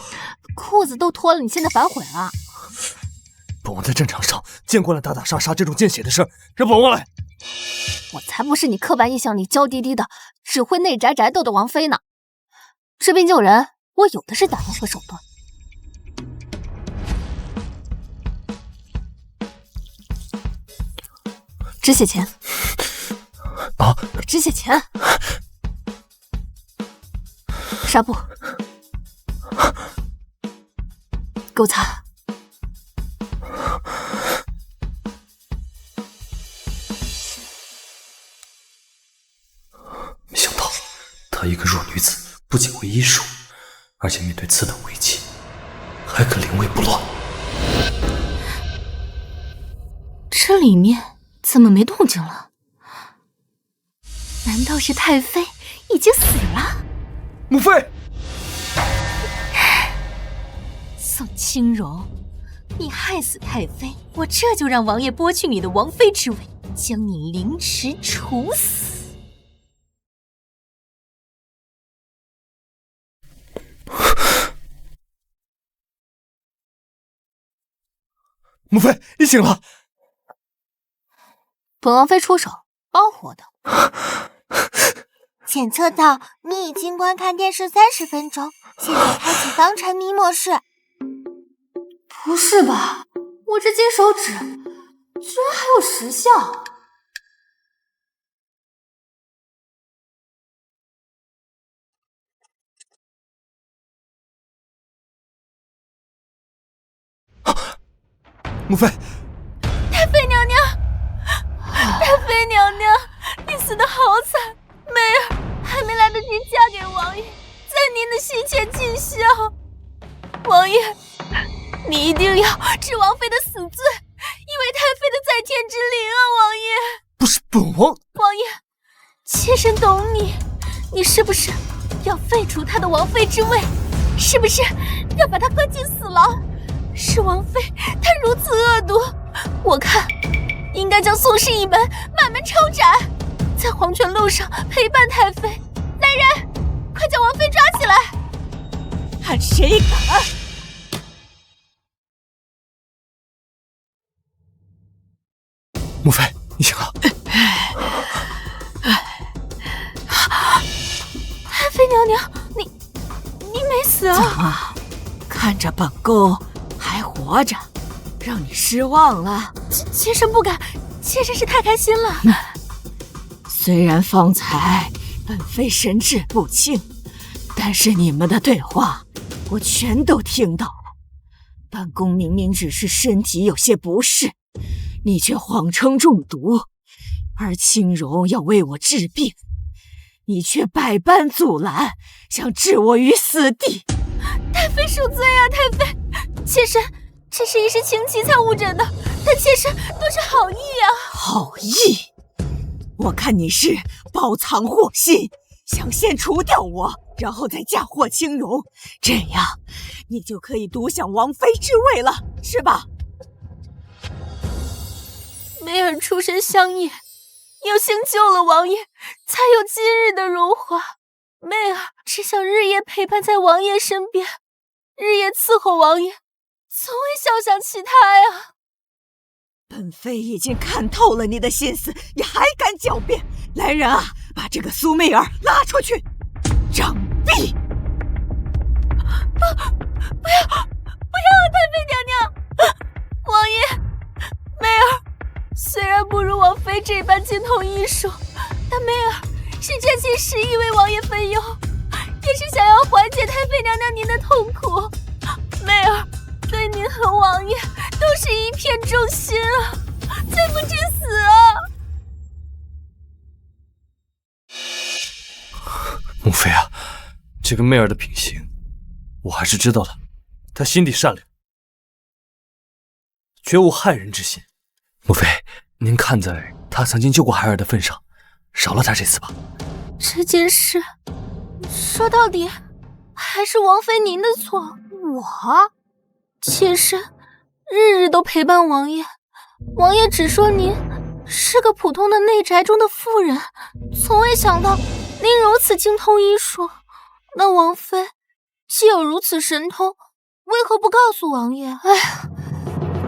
裤子都脱了，你现在反悔了？本王在战场上见惯了打打杀杀这种见血的事，让本王来。我才不是你刻板印象里娇滴滴的、只会内宅宅斗的王妃呢！治病救人，我有的是打算和手段。止血钳。啊！止血钳。纱布，给我擦。没想到，她一个弱女子，不仅会医术，而且面对此等危机，还可临危不乱。这里面怎么没动静了？难道是太妃已经死了？母妃，宋清荣，你害死太妃，我这就让王爷剥去你的王妃之位，将你凌迟处死。母妃，你醒了。本王妃出手，包活的。检测到你已经观看电视30分钟，现在开启防沉迷模式。不是吧？我这金手指居然还有时效！母妃，太妃娘娘，太妃娘娘，你死得好惨！媚儿还没来得及嫁给王爷，在您的膝前尽孝。王爷，你一定要治王妃的死罪，因为太妃的在天之灵啊！王爷，不是本王。王爷，妾身懂你，你是不是要废除她的王妃之位？是不是要把她关进死牢？是王妃她如此恶毒，我看应该将宋氏一门满门抄斩，在黄泉路上陪伴太妃。来人，快将王妃抓起来！看谁敢！母妃，你醒了。太妃娘娘，你没死啊？怎么，看着本宫还活着，让你失望了？妾身不敢，妾身是太开心了。虽然方才本妃神志不清，但是你们的对话我全都听到了。本宫明明只是身体有些不适，你却谎称中毒，而清荣要为我治病，你却百般阻拦，想置我于死地。太妃恕罪啊！太妃，妾身这是一时情急才误诊的，但妾身都是好意啊。好意？我看你是包藏祸心，想先除掉我，然后再嫁祸清荣，这样你就可以独享王妃之位了，是吧？梅尔出身乡野，有幸救了王爷，才有今日的荣华。梅尔只想日夜陪伴在王爷身边，日夜伺候王爷，从未肖想其他呀。本妃已经看透了你的心思，你还敢狡辩？来人啊，把这个苏媚儿拉出去，杖毙！不要，太妃娘娘！王爷，梅儿虽然不如王妃这般精通医术，但梅儿是真心实意为王爷分忧，也是想要缓解太妃娘娘您的痛苦。梅儿您和王爷都是一片忠心啊，罪不至死啊！母妃啊，这个媚儿的品行，我还是知道的。她心地善良，绝无害人之心。母妃，您看在她曾经救过孩儿的份上，饶了她这次吧。这件事说到底还是王妃您的错。我妾身日日都陪伴王爷，王爷只说您是个普通的内宅中的妇人，从未想到您如此精通医术。那王妃既有如此神通，为何不告诉王爷？哎呀，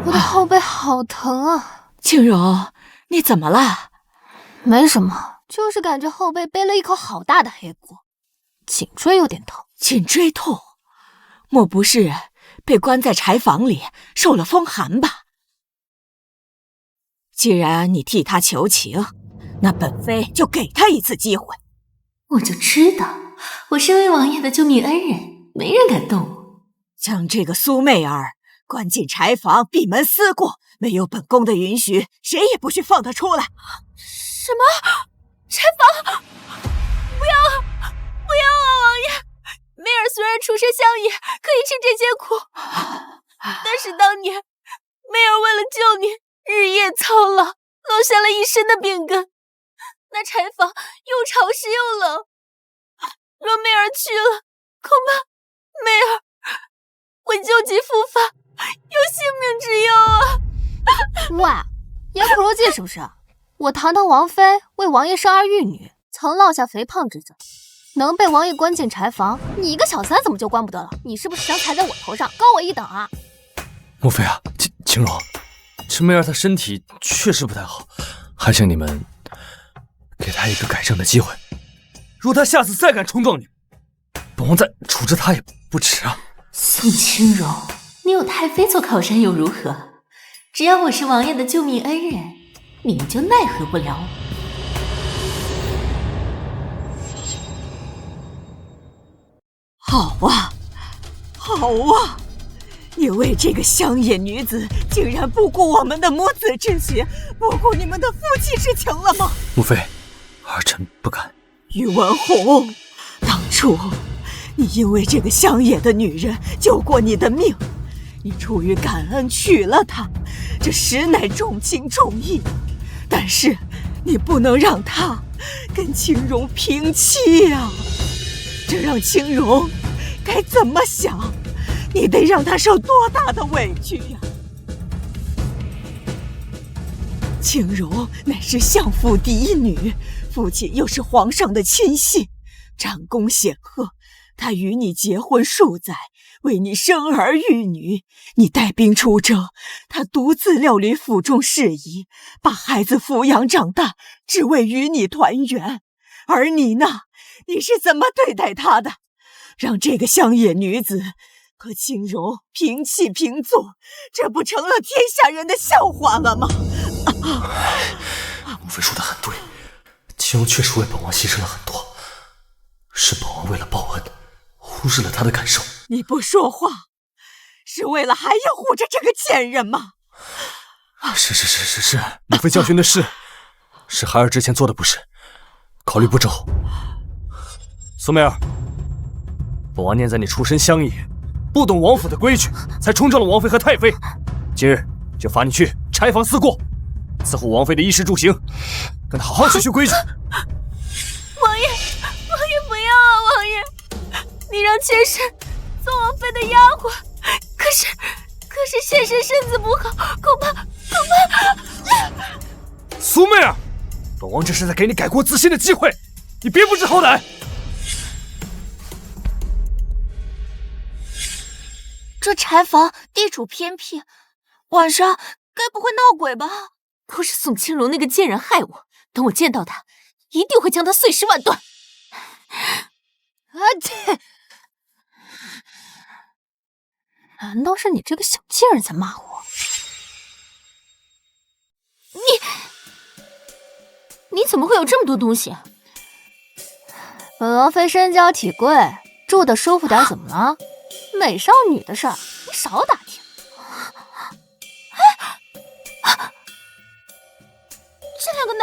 我的后背好疼啊！青柔，你怎么了？没什么，就是感觉后背背了一口好大的黑锅，颈椎有点疼。颈椎痛？莫不是被关在柴房里受了风寒吧？既然你替他求情，那本妃就给他一次机会。我就知道，我身为王爷的救命恩人，没人敢动我。将这个苏媚儿关进柴房，闭门思过，没有本宫的允许，谁也不许放她出来。什么？柴房？不要啊，王爷！媚儿虽然出身乡野，可以吃这些苦，但是当年媚儿为了救你，日夜操劳，落下了一身的病根。那柴房又潮湿又冷，若媚儿去了，恐怕媚儿会旧疾复发，有性命之忧啊！喂，演苦肉计是不是？我堂堂王妃为王爷生儿育女，曾落下肥胖之症，能被王爷关进柴房，你一个小三怎么就关不得了？你是不是想踩在我头上，高我一等啊？母妃啊，晴柔，这媚儿她身体确实不太好，还请你们给她一个改正的机会。若她下次再敢冲撞你，本王再处置她也不迟啊。宋清柔，你有太妃做靠山又如何？只要我是王爷的救命恩人，你们就奈何不了我。好啊，好啊！你为这个乡野女子，竟然不顾我们的母子之血，不顾你们的夫妻之情了吗？母妃，儿臣不敢。宇文宏，当初你因为这个乡野的女人救过你的命，你出于感恩娶了她，这实乃重情重义。但是你不能让她跟青荣平妻呀，这让青荣该怎么想？你得让她受多大的委屈呀！青荣乃是相府嫡女，父亲又是皇上的亲信，战功显赫。他与你结婚数载，为你生儿育女，你带兵出征，他独自料理府中事宜，把孩子抚养长大，只为与你团圆。而你呢？你是怎么对待他的？让这个乡野女子和青柔平起平坐，这不成了天下人的笑话了吗？母妃说的很对，青柔确实为本王牺牲了很多，是本王为了报恩，忽视了他的感受。你不说话，是为了还要护着这个贱人吗？是，母妃教训的是孩儿之前做的不是，考虑不周。苏媚儿，本王念在你出身乡野，不懂王府的规矩，才冲撞了王妃和太妃。今日就罚你去柴房思过，伺候王妃的衣食住行，跟她好好学规矩。王爷不要啊！王爷，你让妾身做王妃的丫鬟，可是妾身身子不好，恐怕……苏媚儿，本王这是在给你改过自新的机会，你别不知好歹。这柴房地处偏僻，晚上该不会闹鬼吧？都是宋清荣那个贱人害我，等我见到他，一定会将他碎尸万段。难道是你这个小贱人在骂我？你怎么会有这么多东西？本王妃身娇体贵，住的舒服点怎么了？美少女的事儿你少打听。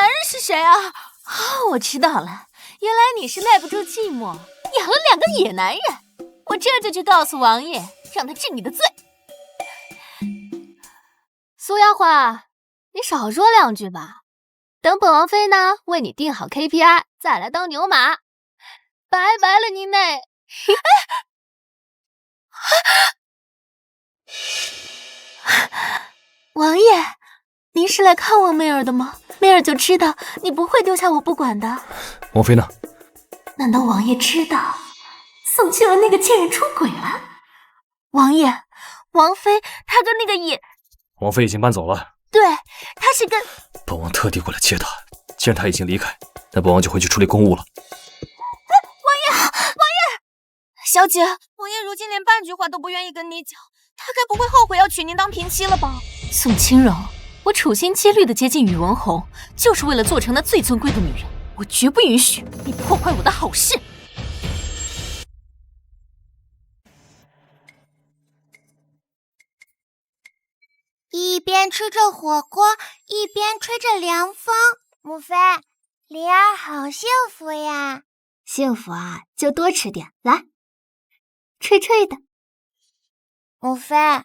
男人是谁啊？我知道了，原来你是耐不住寂寞，养了2个野男人。我这就去告诉王爷，让他治你的罪。苏丫鬟，你少说2句吧。等本王妃呢为你定好 KPI， 再来当牛马。拜拜了您嘞。王爷，您是来看望媚儿的吗？媚儿就知道你不会丢下我不管的。王妃呢？难道王爷知道宋清荣那个贱人出轨了？王爷，王妃她跟那个野……王妃已经搬走了。对，她是跟……本王特地过来接她，既然她已经离开，那本王就回去处理公务了。王爷，小姐，王爷如今连半句话都不愿意跟你讲，他该不会后悔要娶您当嫔妻了吧？宋清荣，我处心积虑的接近宇文宏，就是为了做成那最尊贵的女人，我绝不允许你破坏我的好事。一边吃着火锅，一边吹着凉风。母妃，灵儿好幸福呀！幸福啊，就多吃点，来，脆脆的。母妃，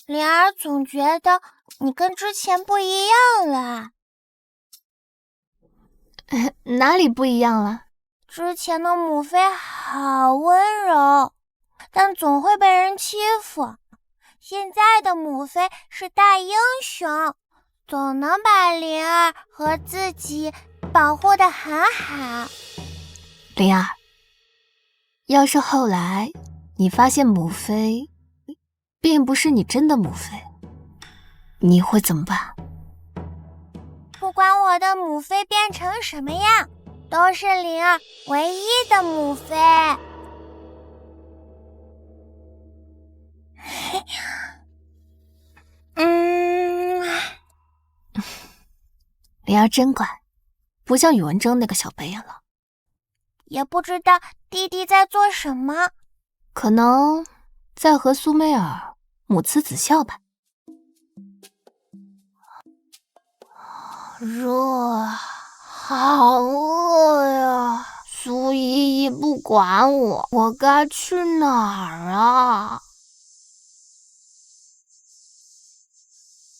灵儿总觉得你跟之前不一样了。哪里不一样了？之前的母妃好温柔，但总会被人欺负。现在的母妃是大英雄，总能把灵儿和自己保护得很好。灵儿，要是后来你发现母妃并不是你真的母妃，你会怎么办？不管我的母妃变成什么样，都是灵儿唯一的母妃。灵儿真乖，不像宇文铮那个小白眼狼。也不知道弟弟在做什么，可能在和苏媚儿母慈子孝吧。热，好饿呀！苏依依不管我，我该去哪儿啊？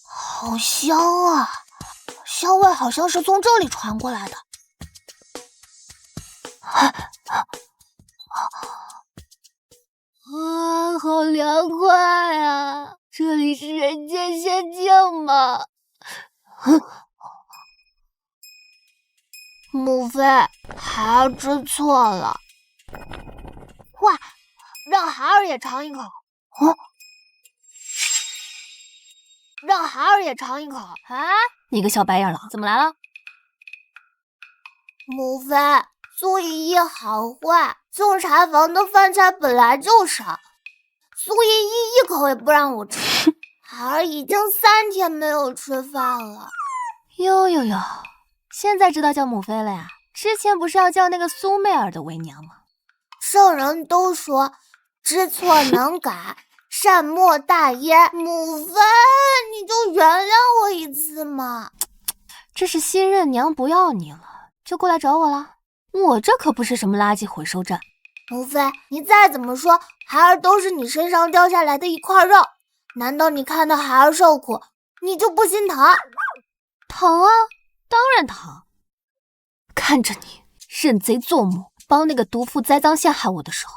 好香啊！香味好像是从这里传过来的。好凉快啊！这里是人间仙境吗？母妃，孩儿知错了。快，让孩儿也尝一口。让孩儿也尝一口啊！你个小白眼狼，怎么来了？母妃，苏依依好坏，送茶房的饭菜本来就少，苏依依一口也不让我吃。孩儿已经3天没有吃饭了。哟，现在知道叫母妃了呀？之前不是要叫那个苏媚儿的为娘吗？圣人都说知错能改，善莫大焉。母妃，你就原谅我一次嘛。这是新任娘不要你了，就过来找我了。我这可不是什么垃圾回收站。母妃，你再怎么说，孩儿都是你身上掉下来的一块肉。难道你看到孩儿受苦，你就不心疼？疼啊，当然疼。看着你认贼作母，帮那个毒妇栽赃陷害我的时候，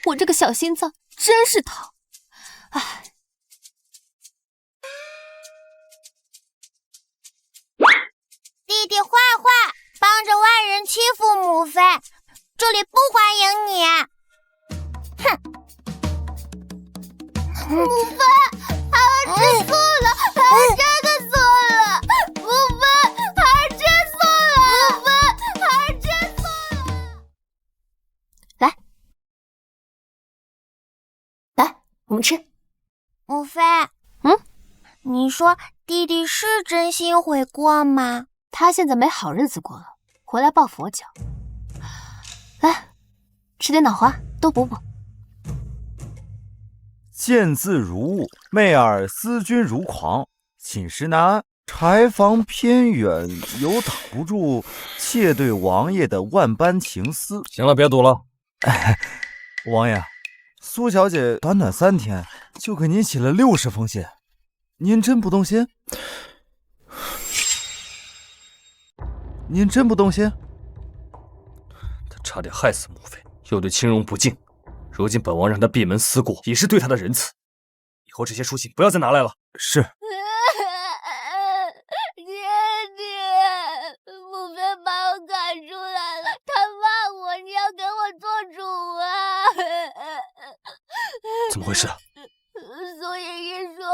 我这个小心脏真是疼。唉，弟弟坏坏，帮着外人欺负母妃，这里不欢迎你。哼！母妃，孩儿知错了，孩儿真的错了。母妃，孩儿真错了。母妃，孩儿真错了。来，我们吃。母妃，你说弟弟是真心悔过吗？他现在没好日子过了，回来抱佛脚。来，吃点脑花，多补补。见字如晤，媚儿思君如狂，寝食难安，柴房偏远，有挡不住妾对王爷的万般情思。行了，别赌了。王爷，苏小姐短短3天就给您写了60封信，您真不动心？您真不动心？他差点害死母妃，又对青荣不敬，如今本王让他闭门思过，也是对他的仁慈。以后这些书信不要再拿来了。是。母妃把我赶出来了，她骂我，你要给我做主啊！怎么回事？苏爷爷说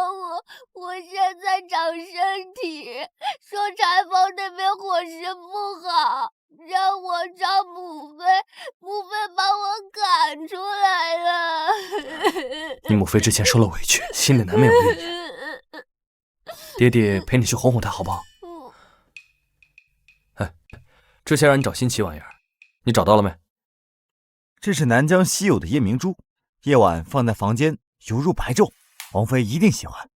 我现在长身体，说柴房那边伙食不好，让我找母妃，母妃把我赶出来了。你母妃之前受了委屈，心里难免有怨言。爹爹陪你去哄哄她，好不好？哎，之前让你找新奇玩意儿，你找到了没？这是南疆稀有的夜明珠，夜晚放在房间，犹如白昼，王妃一定喜欢。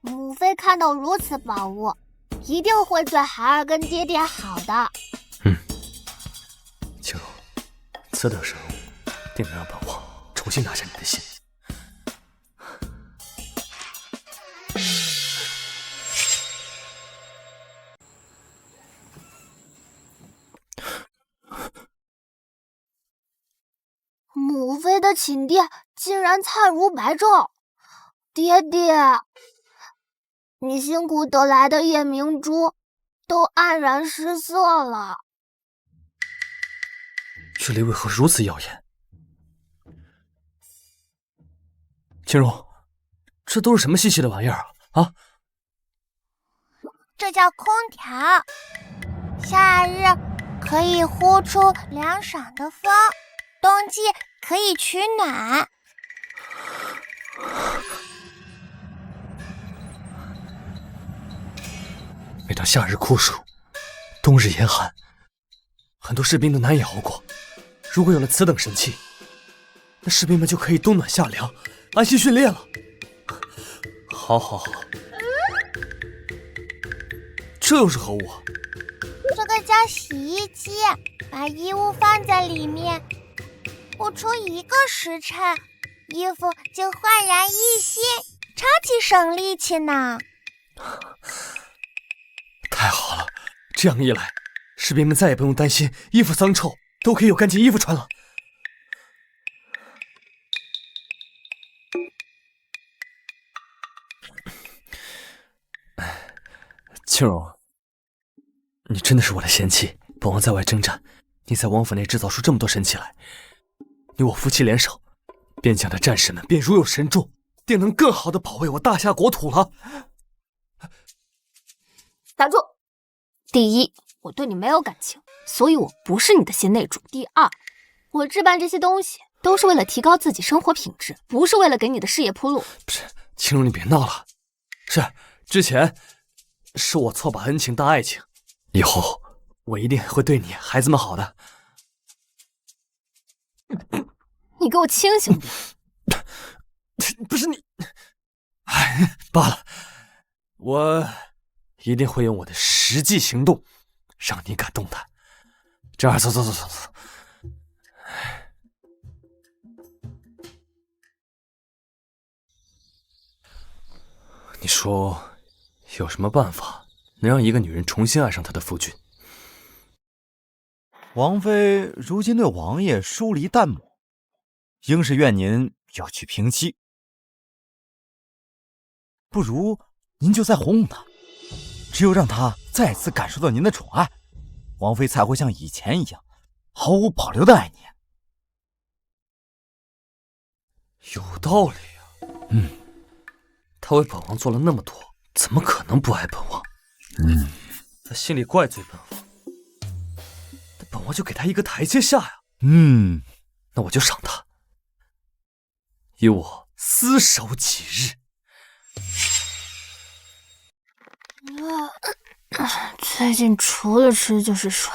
母妃看到如此宝物，一定会对孩儿跟爹爹好的。青柔，此等神物，定能让本王重新拿下你的心。母妃的寝殿竟然灿如白昼，爹爹，你辛苦得来的夜明珠都黯然失色了。这里为何如此耀眼？青柔，这都是什么稀奇的玩意儿啊？这叫空调，夏日可以呼出凉爽的风，冬季可以取暖。每当夏日酷暑，冬日严寒，很多士兵都难以熬过。如果有了此等神器，那士兵们就可以冬暖夏凉，安心训练了。好，这又是何物啊？这个叫洗衣机，把衣物放在里面，不出1个时辰，衣服就焕然一新，超级省力气呢。太好了，这样一来，士兵们再也不用担心衣服脏臭，都可以有干净衣服穿了。青柔，你真的是我的贤妻。本王在外征战，你在王府内制造出这么多神器来，你我夫妻联手，边疆的战士们便如有神助，定能更好的保卫我大夏国土了。打住！第一，我对你没有感情，所以我不是你的贤内助。第二，我置办这些东西都是为了提高自己生活品质，不是为了给你的事业铺路。不是，青柔，你别闹了。是，之前是我错把恩情当爱情，以后我一定会对你孩子们好的。你给我清醒点！不是你，哎，罢了，我一定会用我的实际行动让你感动的。这儿，走。你说有什么办法能让一个女人重新爱上她的夫君？王妃如今对王爷疏离淡漠，应是怨您要去平妻。不如您就再哄哄他，只有让他再次感受到您的宠爱，王妃才会像以前一样毫无保留的爱你。有道理啊。他为本王做了那么多，怎么可能不爱本王？他心里怪罪本王，那本王就给他一个台阶下呀。那我就赏他，以我厮守几日。最近除了吃就是睡，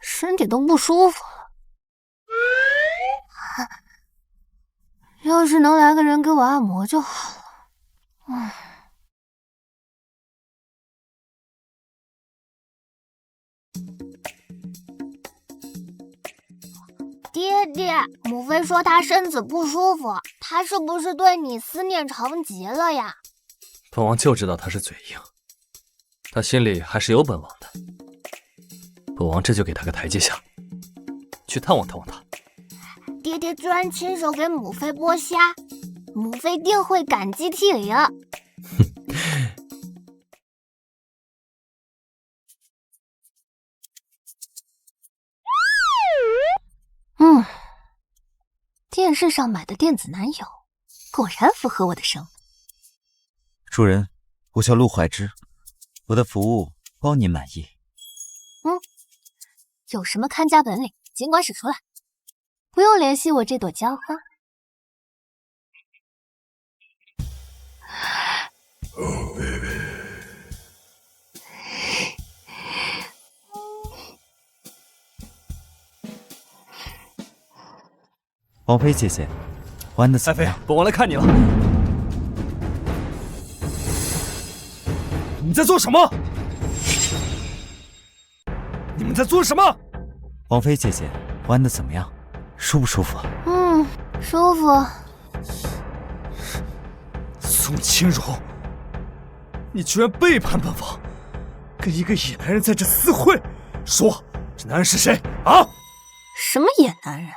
身体都不舒服了。要是能来个人给我按摩就好了。爹爹，母妃说她身子不舒服，她是不是对你思念成疾了呀？本王就知道他是嘴硬，他心里还是有本王的。本王这就给他个台阶下，去探望探望他。爹爹居然亲手给母妃剥虾，母妃定会感激涕零。电视上买的电子男友，果然符合我的生活。主人，我叫陆怀之，我的服务包您满意。有什么看家本领，尽管使出来，不用联系我这朵娇花。王妃姐姐，玩的怎么样？本王来看你了。你在做什么？你们在做什么？王妃姐姐，玩的怎么样？舒不舒服？舒服。宋清柔，你居然背叛本王，跟一个野男人在这私会，说这男人是谁啊？什么野男人？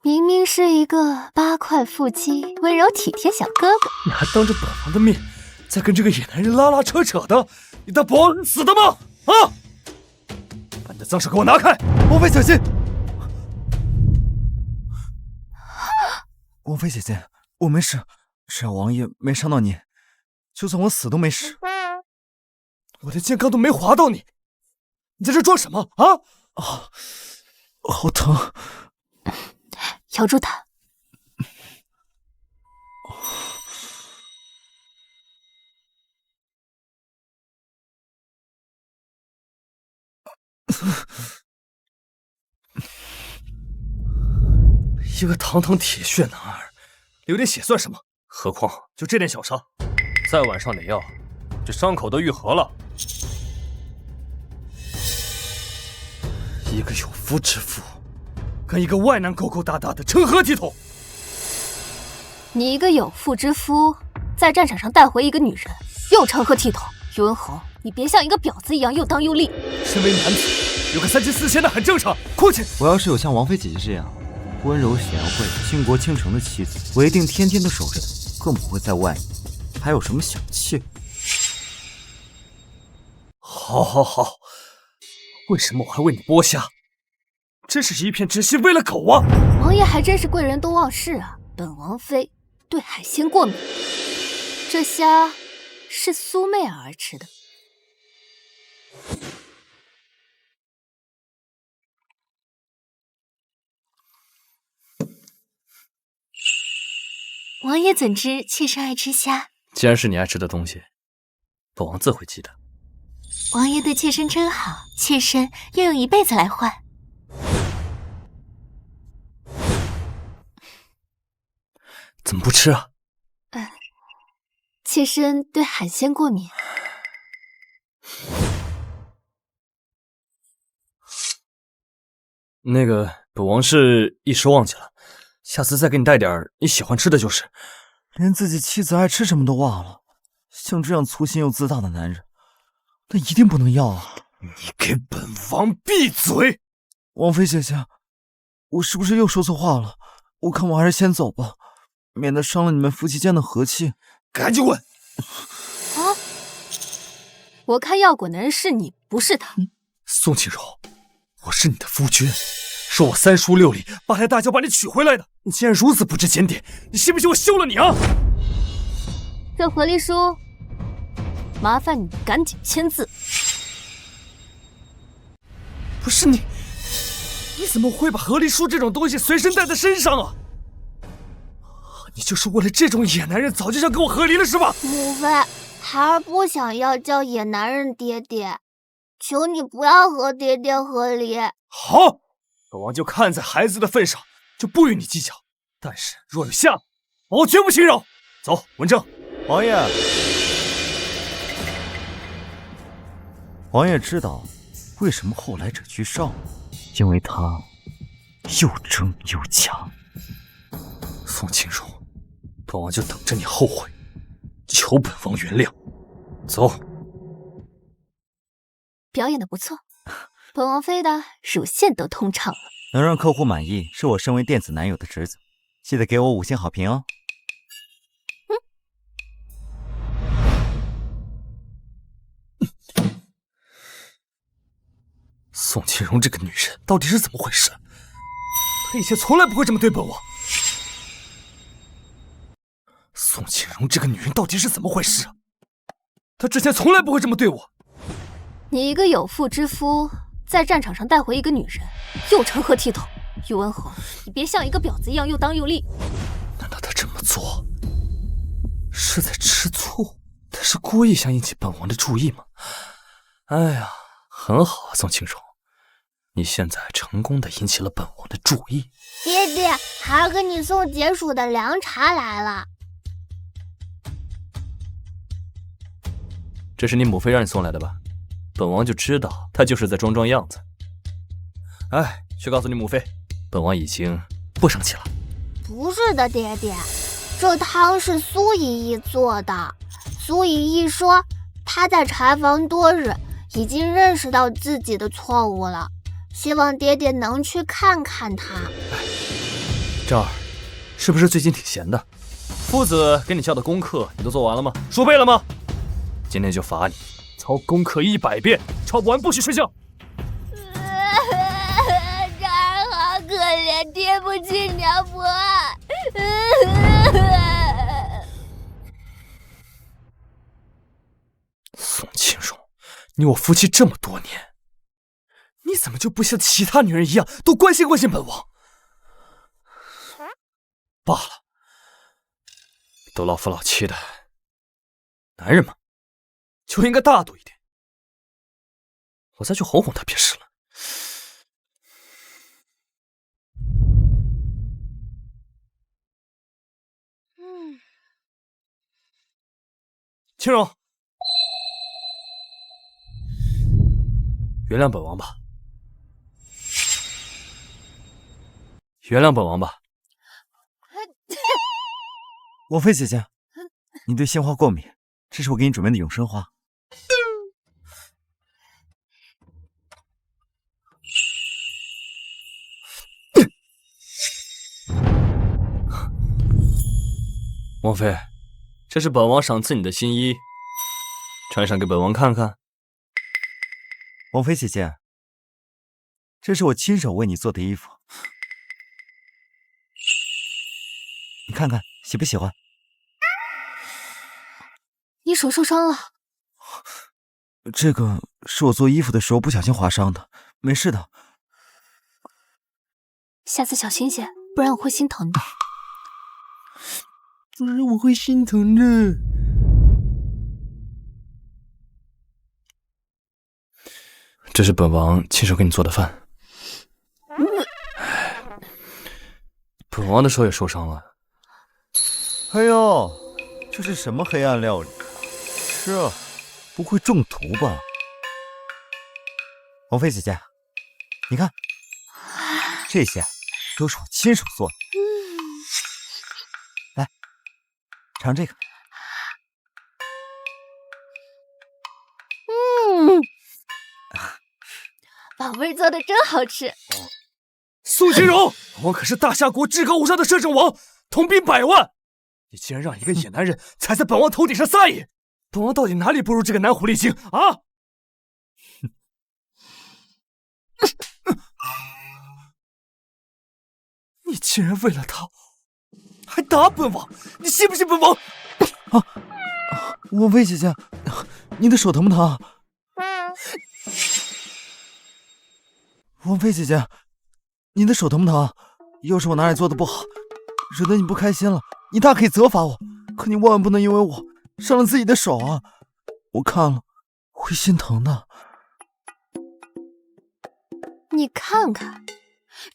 明明是一个八块腹肌、温柔体贴小哥哥，你还当着本王的面在跟这个野男人拉拉扯扯的，你当本王死的吗？啊！把你的脏手给我拿开！王妃小心！王妃姐姐，我没事，只要王爷没伤到你，就算我死都没事。我的剑刚都没划到你，你在这装什么啊？好疼！咬住他！一个堂堂铁血男儿，流点血算什么？何况就这点小伤，再晚上点药，这伤口都愈合了。一个有夫之妇，跟一个外男勾勾搭搭的，成何体统？你一个有妇之夫，在战场上带回一个女人，又成何体统？宇文侯，你别像一个婊子一样又当又立。身为男子，有个3妻4妾那很正常。况且我要是有像王妃姐姐这样温柔贤惠、倾国倾城的妻子，我一定天天都守着她，更不会在外面还有什么小妾。好，为什么我还为你剥虾？真是一片真心为了狗啊！王爷还真是贵人多忘事啊！本王妃对海鲜过敏，这虾是苏媚儿吃的。王爷怎知妾身爱吃虾？既然是你爱吃的东西，本王自会记得。王爷对妾身真好，妾身愿用一辈子来换。怎么不吃啊？妾身对海鲜过敏。那个，本王是一时忘记了，下次再给你带点你喜欢吃的就是。连自己妻子爱吃什么都忘了，像这样粗心又自大的男人，那一定不能要啊！你给本王闭嘴！王妃姐姐，我是不是又说错话了？我看我还是先走吧，免得伤了你们夫妻间的和气。赶紧滚！我看要滚的人是你，不是他。宋清柔，我是你的夫君，是我3书6礼8抬大轿把你娶回来的。你既然如此不知检点，你信不信我休了你啊？这和离书，麻烦你赶紧签字。不是你怎么会把和离书这种东西随身带在身上啊？你就是为了这种野男人，早就想跟我和离了是吧？母妃，孩儿不想要叫野男人爹爹，求你不要和爹爹和离。好，本王就看在孩子的份上，就不与你计较。但是若有下，本王绝不轻饶。走，文正。王爷，王爷知道为什么后来者居上，因为他又争又强。宋清荣，本王就等着你后悔，求本王原谅。走。表演的不错，本王妃的乳腺都通畅了。能让客户满意，是我身为电子男友的职责，记得给我5星好评哦。宋清荣这个女人到底是怎么回事？她以前从来不会这么对本王。宋清荣这个女人到底是怎么回事？她之前从来不会这么对我。你一个有妇之夫，在战场上带回一个女人，又成何体统？宇文侯，你别像一个婊子一样又当又立。难道他这么做是在吃醋？他是故意想引起本王的注意吗？哎呀，很好啊，宋清荣，你现在成功的引起了本王的注意。爹爹，孩儿给你送解暑的凉茶来了。这是你母妃让你送来的吧？本王就知道她就是在装装样子。哎，去告诉你母妃，本王已经不生气了。不是的，爹爹，这汤是苏姨姨做的。苏姨姨说，她在柴房多日，已经认识到自己的错误了，希望爹爹能去看看她。正儿，是不是最近挺闲的？夫子给你教的功课你都做完了吗？说背了吗？今天就罚你抄功课100遍，抄不完不许睡觉。这儿好可怜，爹不亲娘不爱。宋清荣，你我夫妻这么多年，你怎么就不像其他女人一样多关心关心本王？罢了，都老夫老妻的，男人嘛，就应该大度一点。我再去哄哄他便是了。清荣，原谅本王吧，原谅本王吧。王妃姐姐，你对鲜花过敏，这是我给你准备的永生花。王妃，这是本王赏赐你的新衣，穿上给本王看看。王妃姐姐，这是我亲手为你做的衣服，你看看喜不喜欢？你手受伤了？这个是我做衣服的时候不小心划伤的，没事的。下次小心些，不然我会心疼的。不然我会心疼的。这是本王亲手给你做的饭。本王的手也受伤了。哎呦，这是什么黑暗料理？吃啊，不会中毒吧？王妃姐姐，你看，这些都是我亲手做的。来，尝这个。宝贝做的真好吃。宋清荣，我可是大夏国至高无上的摄政王，统兵100万。你竟然让一个野男人踩在本王头顶上撒野，本王到底哪里不如这个男狐狸精啊？你竟然为了他还打本王，你信不信本王？王妃姐姐，你的手疼不疼？王妃姐姐，你的手疼不疼？要是我哪里做的不好，惹得你不开心了，你大可以责罚我，可你万万不能因为我伤了自己的手啊！我看了会心疼的。你看看，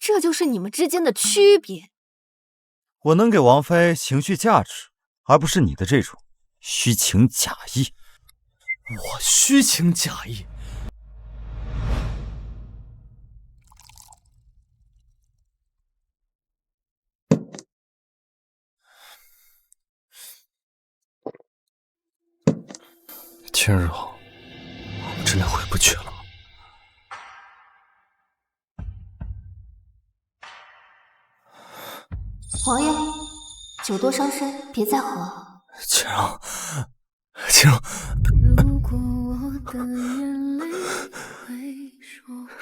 这就是你们之间的区别。我能给王妃情绪价值，而不是你的这种虚情假意。我虚情假意？轻柔，我们真的回不去了。王爷，酒多伤身，别再喝。轻柔，轻柔。如果我的眼泪会说话，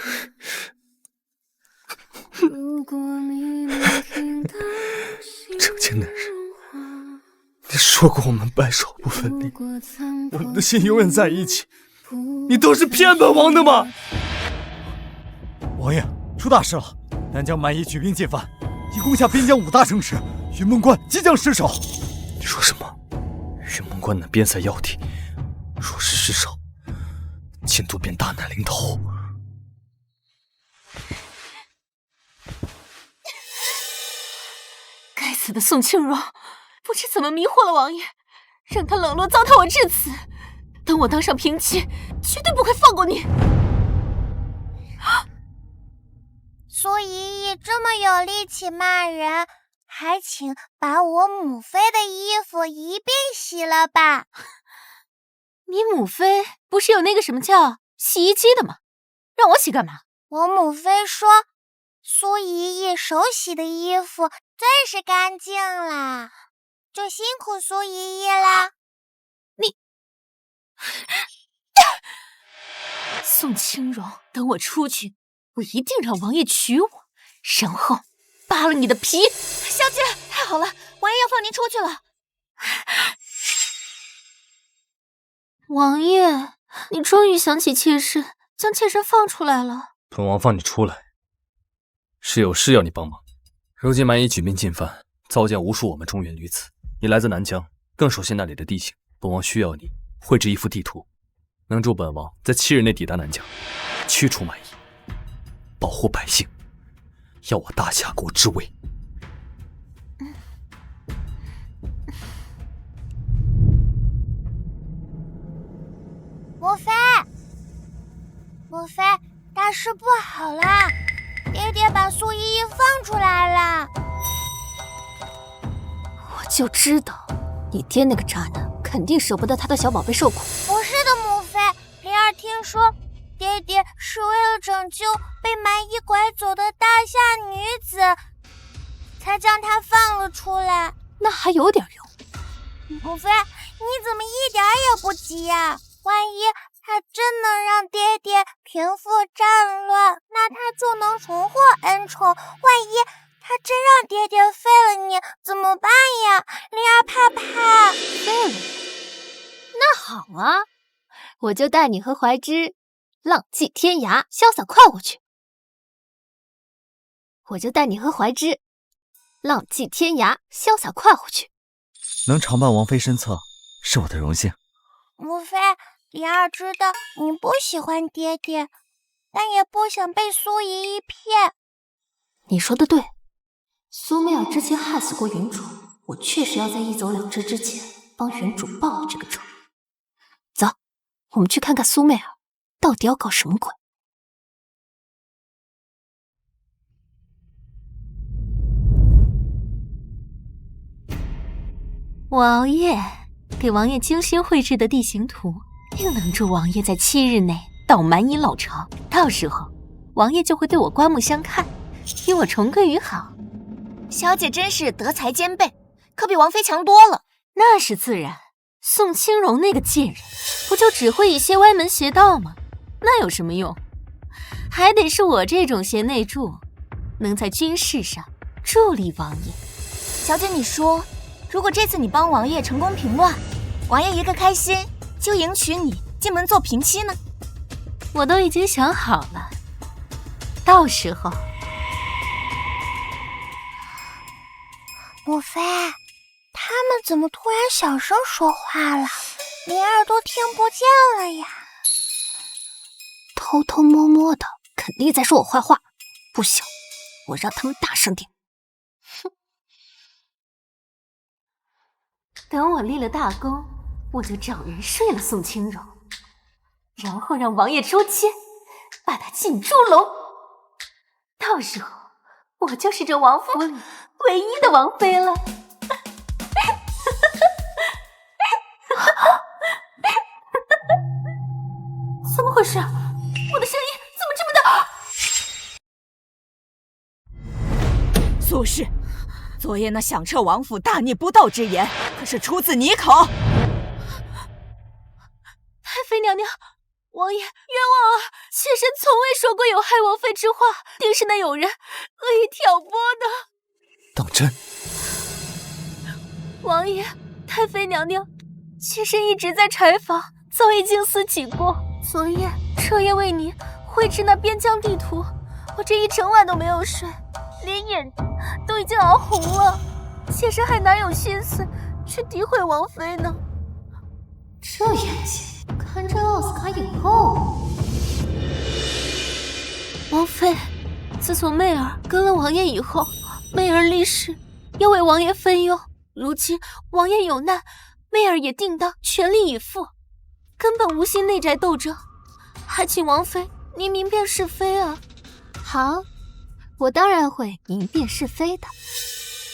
如果你能听到正经男人，你说过我们白首不分离，我们的心永远在一起，你都是骗本王的吗？王爷，出大事了！南疆蛮夷举兵进犯，已攻下边疆5大城池，云梦关即将失守。你说什么？云梦关的边塞要地，若是失守，京都便大难临头。该死的宋清荣，不知怎么迷惑了王爷，让他冷落糟蹋我至此。等我当上平妻，绝对不会放过你。苏姨姨这么有力气骂人，还请把我母妃的衣服一并洗了吧。你母妃不是有那个什么叫洗衣机的吗？让我洗干嘛？我母妃说，苏姨姨手洗的衣服最是干净啦，就辛苦苏姨姨啦。你宋清荣，等我出去，我一定让王爷娶我，然后扒了你的皮。小姐，太好了，王爷要放您出去了。王爷，你终于想起妾身，将妾身放出来了。本王放你出来，是有事要你帮忙。如今蛮夷举兵进犯，糟践无数我们中原女子。你来自南疆，更熟悉那里的地形。本王需要你绘制一幅地图，能助本王在7日内抵达南疆，驱除蛮夷，保护百姓，要我大夏国之威。母妃，母妃，大事不好啦！爹爹把苏依依放出来了。我就知道，你爹那个渣男肯定舍不得他的小宝贝受苦。不是的，母妃，灵儿听说，爹爹是为了拯救被蛮夷拐走的大夏女子，才将她放了出来。那还有点用。母妃，你怎么一点也不急呀？万一他真能让爹爹平复战乱，那他就能重获恩宠。万一他真让爹爹废了你，怎么办呀？灵儿怕怕。废了？那好啊，我就带你和怀之浪迹天涯，潇洒快活去。能常伴王妃身侧，是我的荣幸。母妃，灵儿知道你不喜欢爹爹，但也不想被苏姨姨骗。你说的对，苏媚儿之前害死过云主，我确实要在一走了之之前帮云主报了这个仇。走，我们去看看苏媚儿到底要搞什么鬼。王爷，给王爷精心绘制的地形图，定能助王爷在7日内到蛮夷老巢。到时候，王爷就会对我刮目相看，与我重归于好。小姐真是德才兼备，可比王妃强多了。那是自然，宋清荣那个贱人，不就只会一些歪门邪道吗？那有什么用？还得是我这种贤内助，能在军事上助力王爷。小姐，你说，如果这次你帮王爷成功平乱，王爷一个开心就迎娶你进门做平妻呢？我都已经想好了，到时候。母妃，他们怎么突然小声说话了？灵儿都听不见了呀。偷偷摸摸的肯定在说我坏话。不行，我让他们大声点。哼！等我立了大功，我就找人睡了宋清荣，然后让王爷抽签，把他进猪笼。到时候我就是这王府里唯一的王妃了。怎么回事？我的声音怎么这么大？苏氏，昨夜那响彻王府大逆不道之言，可是出自你口？太妃娘娘，王爷冤枉啊！妾身从未说过有害王妃之话，定是那有人恶意挑拨的。当真？王爷，太妃娘娘，妾身一直在柴房，早已经思起过。昨夜彻夜为您绘制那边疆地图，我这一整晚都没有睡，连眼睛都已经熬红了。妾身还哪有心思去诋毁王妃呢？这演技，看这奥斯卡影后。王妃，自从媚儿跟了王爷以后，媚儿立誓要为王爷分忧。如今王爷有难，媚儿也定当全力以赴，根本无心内宅斗争，还请王妃您明辨是非啊！好，我当然会明辨是非的。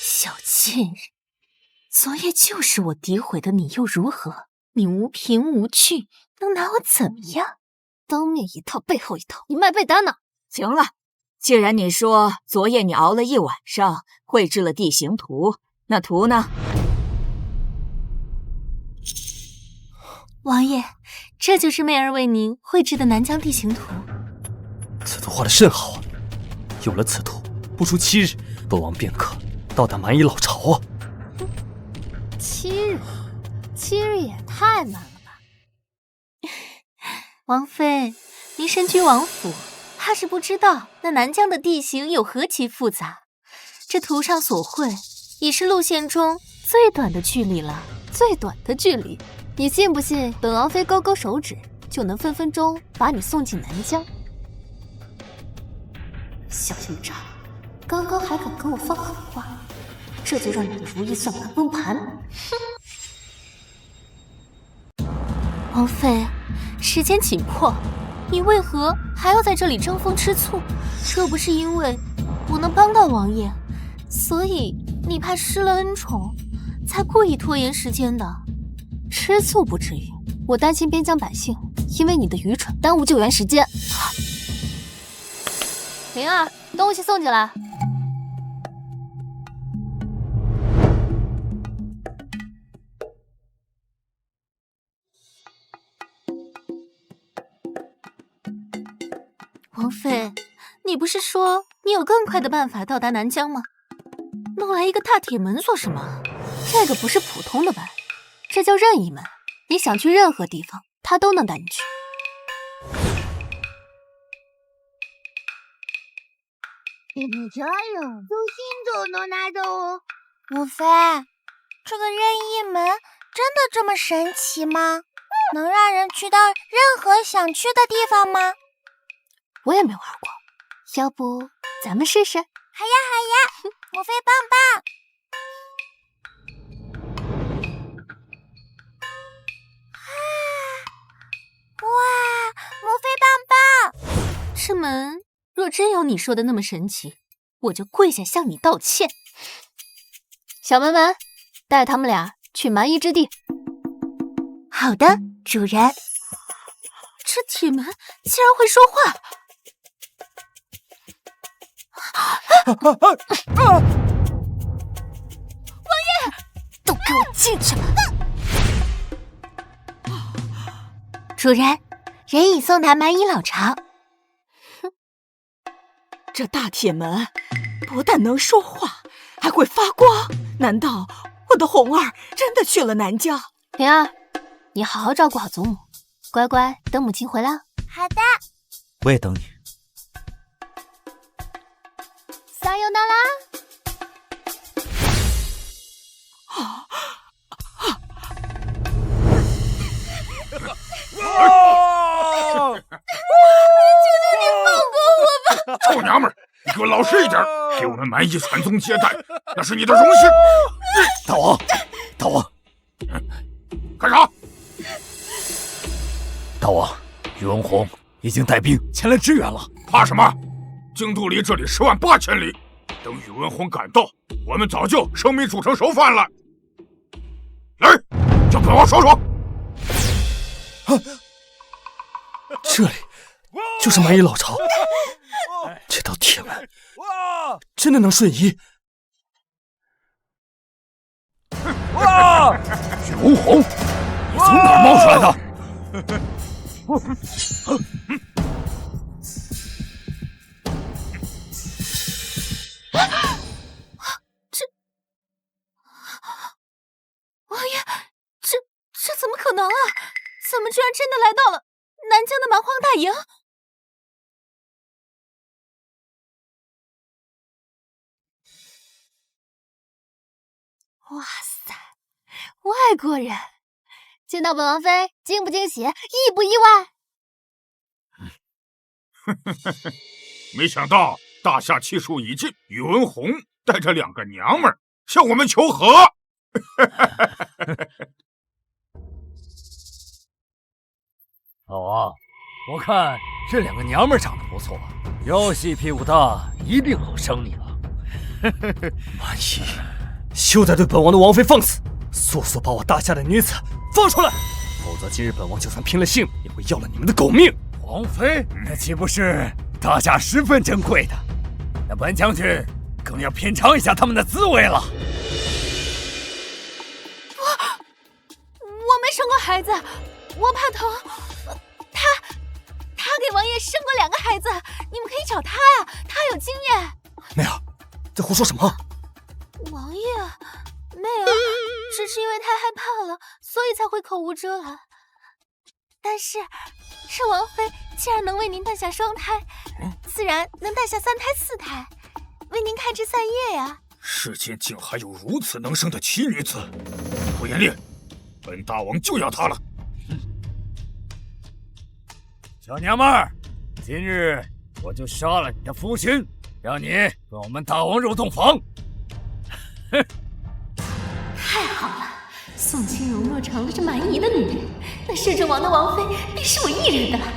小贱人，昨夜就是我诋毁的你又如何？你无凭无据，能拿我怎么样？当面一套背后一套，你卖被单呢？行了，既然你说昨夜你熬了一晚上绘制了地形图，那图呢？王爷，这就是媚儿为您绘制的南疆地形图。此图画得甚好啊！有了此图，不出7日，本王便可到达蛮夷老巢啊！7日也太慢了吧！王妃，您身居王府，怕是不知道那南疆的地形有何其复杂。这图上所绘，已是路线中最短的距离了。最短的距离？你信不信本王妃勾勾手指，就能分分钟把你送进南疆？小阴渣，刚刚还敢跟我放狠话，这就让你的如意算盘崩盘！哼！王妃，时间紧迫，你为何还要在这里争风吃醋？若不是因为我能帮到王爷，所以你怕失了恩宠，才故意拖延时间的。吃醋不至于，我担心边疆百姓因为你的愚蠢耽误救援时间。灵儿，东西送进来。王妃，你不是说你有更快的办法到达南疆吗？弄来一个大铁门做什么？这个不是普通的门，这叫任意门。你想去任何地方，他都能带你去。你这样有心就能拿走哦。母妃，这个任意门真的这么神奇吗？能让人去到任何想去的地方吗？我也没玩过，要不咱们试试？好呀好呀，母妃棒棒！哇，母妃棒棒！这门若真有你说的那么神奇，我就跪下向你道歉。小门门，带他们俩去蛮夷之地。好的，主人。这铁门竟然会说话！王爷，都给我进去吧！主人，人已送达蛮夷老巢。哼，这大铁门不但能说话，还会发光。难道我的红儿真的去了南疆？灵儿，你好好照顾好祖母，乖乖等母亲回来。好的。我也等你。撒由那拉。求求你放过我！臭娘们儿，你给我老实一点，给我们蛮夷传宗接代，那是你的荣幸。大王，大王，干啥？大王，宇文宏已经带兵前来支援了。怕什么？京都离这里10万8千里，等宇文宏赶到，我们早就生米煮成熟饭了。来，叫本王说说。这里就是蛮夷老巢，这道铁门真的能瞬移？宇文宏，你从哪儿冒出来的？王爷，这怎么可能啊？怎么居然真的来到了南疆的蛮荒大营？哇塞，外国人见到本王妃，惊不惊喜，意不意外？没想到大夏气数已尽，宇文宏带着2个娘们儿向我们求和。大王，我看这2个娘们长得不错，腰细屁股大，一定好生你了。蛮夷，休再对本王的王妃放肆！速速把我大夏的女子放出来，否则今日本王就算拼了性命，也会要了你们的狗命！王妃，那岂不是大夏十分珍贵的？那本将军更要品尝一下他们的滋味了。我没生过孩子，我怕疼。他给王爷生过2个孩子，你们可以找他呀，他有经验。媚儿，在胡说什么？王爷，媚儿只是因为太害怕了，所以才会口无遮拦。但是这王妃既然能为您诞下双胎，自然能诞下3胎4胎，为您开枝散叶呀。世间竟还有如此能生的奇女子，胡延烈，本大王就要她了。小娘们儿，今日我就杀了你的夫君，让你跟我们大王入洞房。哼！太好了，宋清荣若成了这蛮夷的女人，那摄政王的王妃必是我一人的了。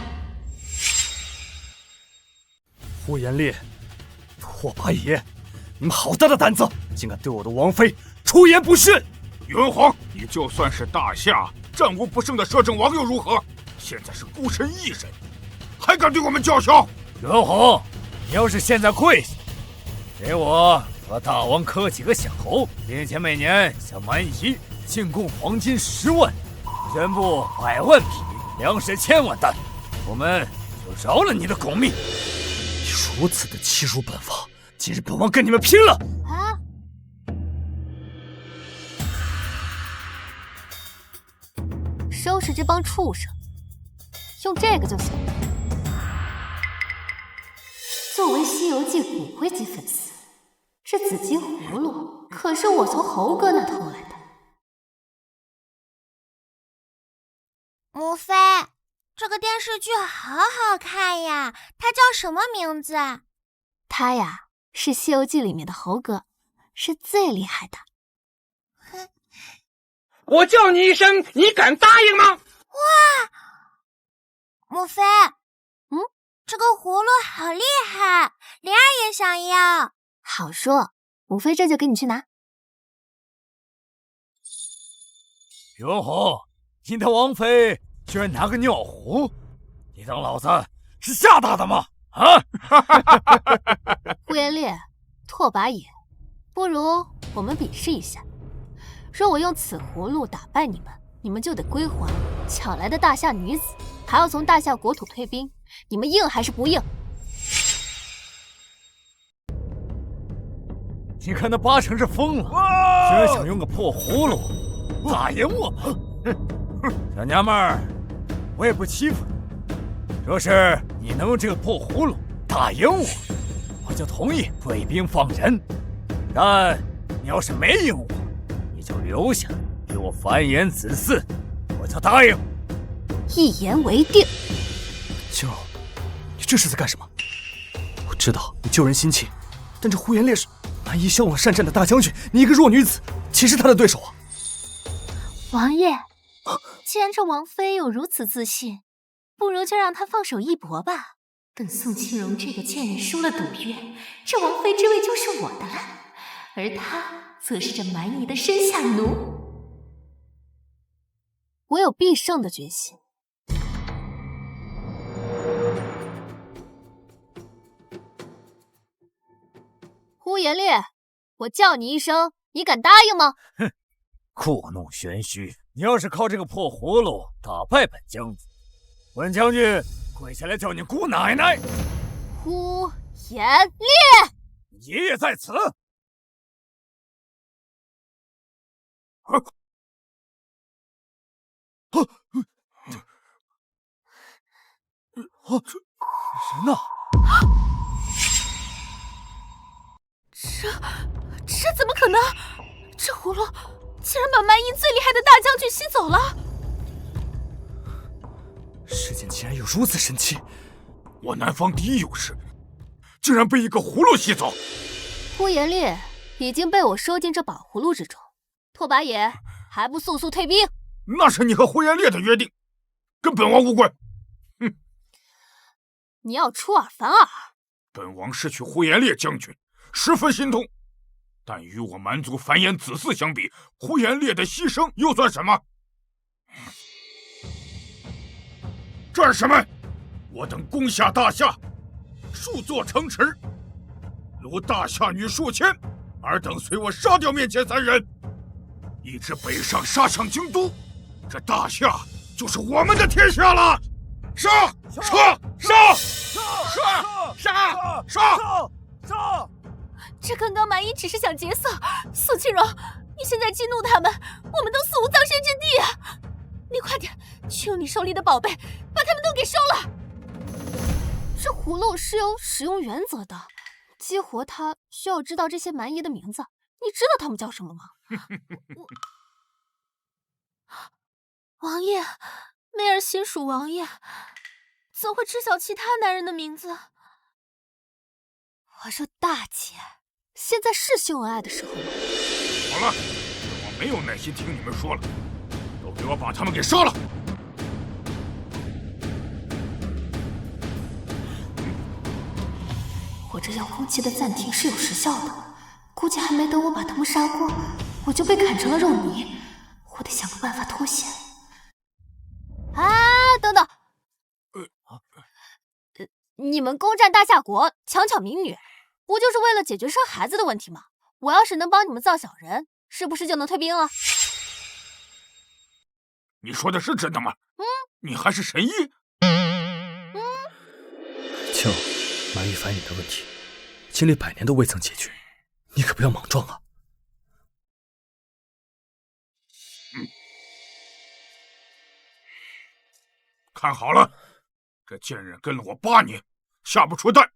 胡延烈，拓跋野，你们好大的胆子，竟敢对我的王妃出言不逊！宇文宏，你就算是大夏战无不胜的摄政王又如何？现在是孤身一人，还敢对我们叫嚣？宇文宏，你要是现在跪下，给我和大王磕几个响头，并且每年向蛮夷进贡黄金10万，全部100万匹，粮食1000万担，我们就饶了你的狗命。你如此的欺辱本王，今日本王跟你们拼了！啊！收拾这帮畜生，用这个就行了。作为《西游记》骨灰级粉丝，这紫金葫芦可是我从猴哥那偷来的。母妃，这个电视剧好好看呀，它叫什么名字啊？他呀，是《西游记》里面的猴哥，是最厉害的。我叫你一声，你敢答应吗？哇，母妃，这个葫芦好厉害，灵儿也想要。好说，母妃这就给你去拿。宇文宏，你的王妃居然拿个尿壶，你当老子是吓大的吗？啊！胡延烈、拓跋野，不如我们比试一下。若我用此葫芦打败你们，你们就得归还抢来的大夏女子，还要从大夏国土退兵。你们硬还是不硬？你看那8成是疯了，居然想用个破葫芦打赢我们！小娘们儿，我也不欺负你。若是你能用这个破葫芦打赢我，我就同意退兵放人。但你要是没赢我，你就留下给我繁衍子嗣，我就答应。一言为定。青柔，你这是在干什么？我知道你救人心切，但这呼延烈是蛮夷骁勇善战的大将军，你一个弱女子，岂是他的对手啊？王爷，既然这王妃有如此自信，不如就让她放手一搏吧。等宋清荣这个贱人输了赌约，这王妃之位就是我的了，而她则是这蛮夷的身下奴。我有必胜的决心。呼延烈，我叫你一声，你敢答应吗？哼，故弄玄虚！你要是靠这个破葫芦打败本将军，本将军跪下来叫你姑奶奶！呼延烈，爷爷在此。人呢？这怎么可能？这葫芦竟然把蛮夷最厉害的大将军吸走了！世间竟然有如此神器！我南方第一勇士，竟然被一个葫芦吸走！呼延烈已经被我收进这宝葫芦之中，拓跋野还不速速退兵？那是你和呼延烈的约定，跟本王无关。哼！你要出尔反尔！本王失去呼延烈将军，十分心痛。但与我蛮族繁衍子嗣相比，呼延烈的牺牲又算什么？战士们，我等攻下大夏，数座城池，如大夏女数千，尔等随我杀掉面前3人，一直北上杀向京都，这大夏就是我们的天下了！杀！杀！杀！杀！杀！杀！这刚刚蛮夷只是想劫色，宋清荣，你现在激怒他们，我们都死无葬身之地啊！你快点去用你手里的宝贝，把他们都给收了。这葫芦是有使用原则的，激活它需要知道这些蛮夷的名字。你知道他们叫什么吗？王爷，媚儿心属王爷，怎会知晓其他男人的名字？我说大姐，现在是秀恩爱的时候吗？好了，我没有耐心听你们说了，都给我把他们给杀了！我这遥控器的暂停是有时效的，估计还没等我把他们杀光，我就被砍成了肉泥。我得想个办法脱险。啊，等等，你们攻占大夏国，强抢民女，不就是为了解决生孩子的问题吗？我要是能帮你们造小人，是不是就能退兵了？你说的是真的吗？你还是神医？青荣，蛮夷繁衍的问题，经历100年都未曾解决，你可不要莽撞啊！看好了，这贱人跟了我8年，下不出蛋。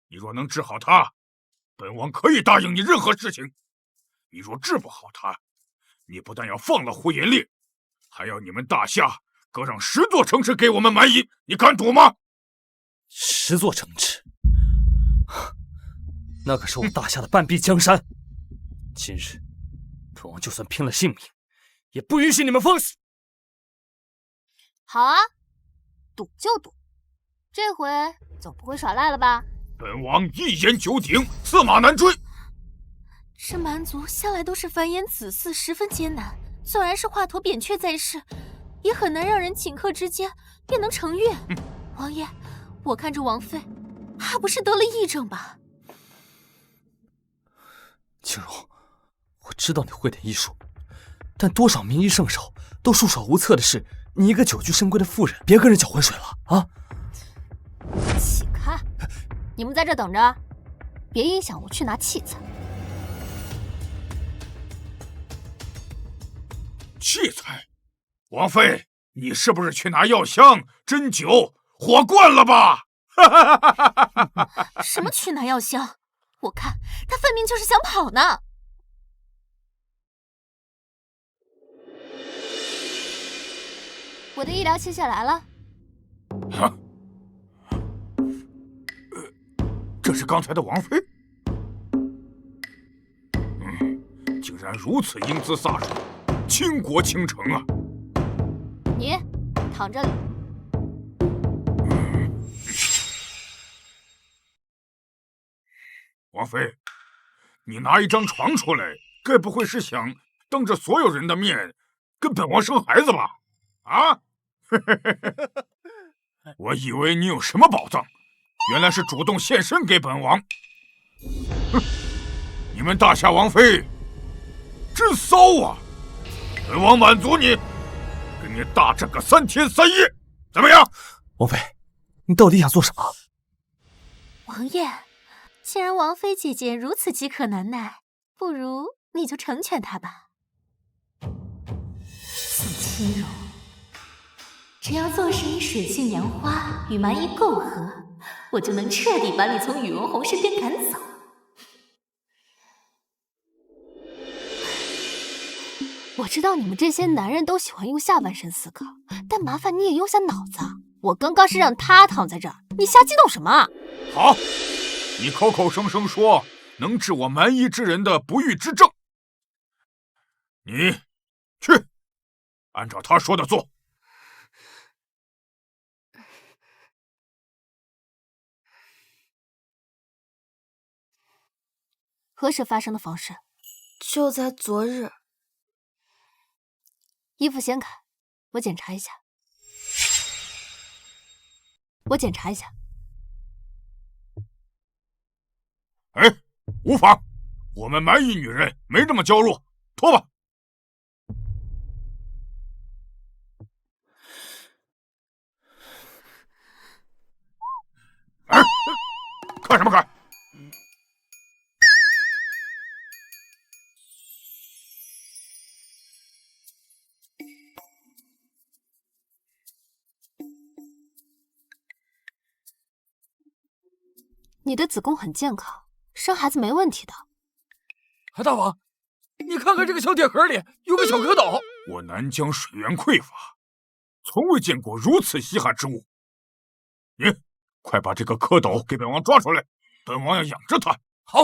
你若能治好他，本王可以答应你任何事情。你若治不好他，你不但要放了呼延烈，还要你们大夏割让10座城池给我们蛮夷，你敢赌吗？10座城池，那可是我大夏的半壁江山。今日，本王就算拼了性命，也不允许你们放肆。好啊，赌就赌，这回总不会耍赖了吧？本王一言九鼎，驷马难追。这蛮族向来都是繁衍子嗣，十分艰难。纵然是华佗、扁鹊在世，也很难让人顷刻之间便能成岳。王爷，我看这王妃怕不是得了癔症吧？青荣，我知道你会点医术，但多少名医圣手都束手无策的事，你一个久居深闺的妇人，别跟人搅浑水了啊！起开！你们在这等着，别影响我去拿器材。器材？王妃，你是不是去拿药香、针灸、火罐了吧？什么去拿药香？我看他分明就是想跑呢。我的医疗器械来了。这是刚才的王妃。竟然如此英姿飒爽，倾国倾城啊！你躺这里。王妃，你拿一张床出来，该不会是想当着所有人的面跟本王生孩子吧？啊？我以为你有什么宝藏，原来是主动献身给本王。哼！你们大夏王妃真骚啊！本王满足你，给你大整个3天3夜，怎么样？王妃，你到底想做什么？王爷，既然王妃姐姐如此饥渴难耐，不如你就成全她吧。宋清荣，只要坐实你水性杨花与蛮夷媾和，我就能彻底把你从宇文宏身边赶走。我知道你们这些男人都喜欢用下半身思考，但麻烦你也用下脑子。我刚刚是让他躺在这儿，你瞎激动什么？好，你口口声声说能治我蛮夷之人的不育之症，你去按照他说的做。何时发生的房事？就在昨日。衣服掀开，我检查一下。我检查一下。哎，无妨，我们蛮夷女人没这么娇弱，脱吧。哎，看什么看？你的子宫很健康，生孩子没问题的。大王，你看看这个小铁盒里有个小蝌蚪。我南疆水源匮乏，从未见过如此稀罕之物。你快把这个蝌蚪给本王抓出来，本王要养着它。好。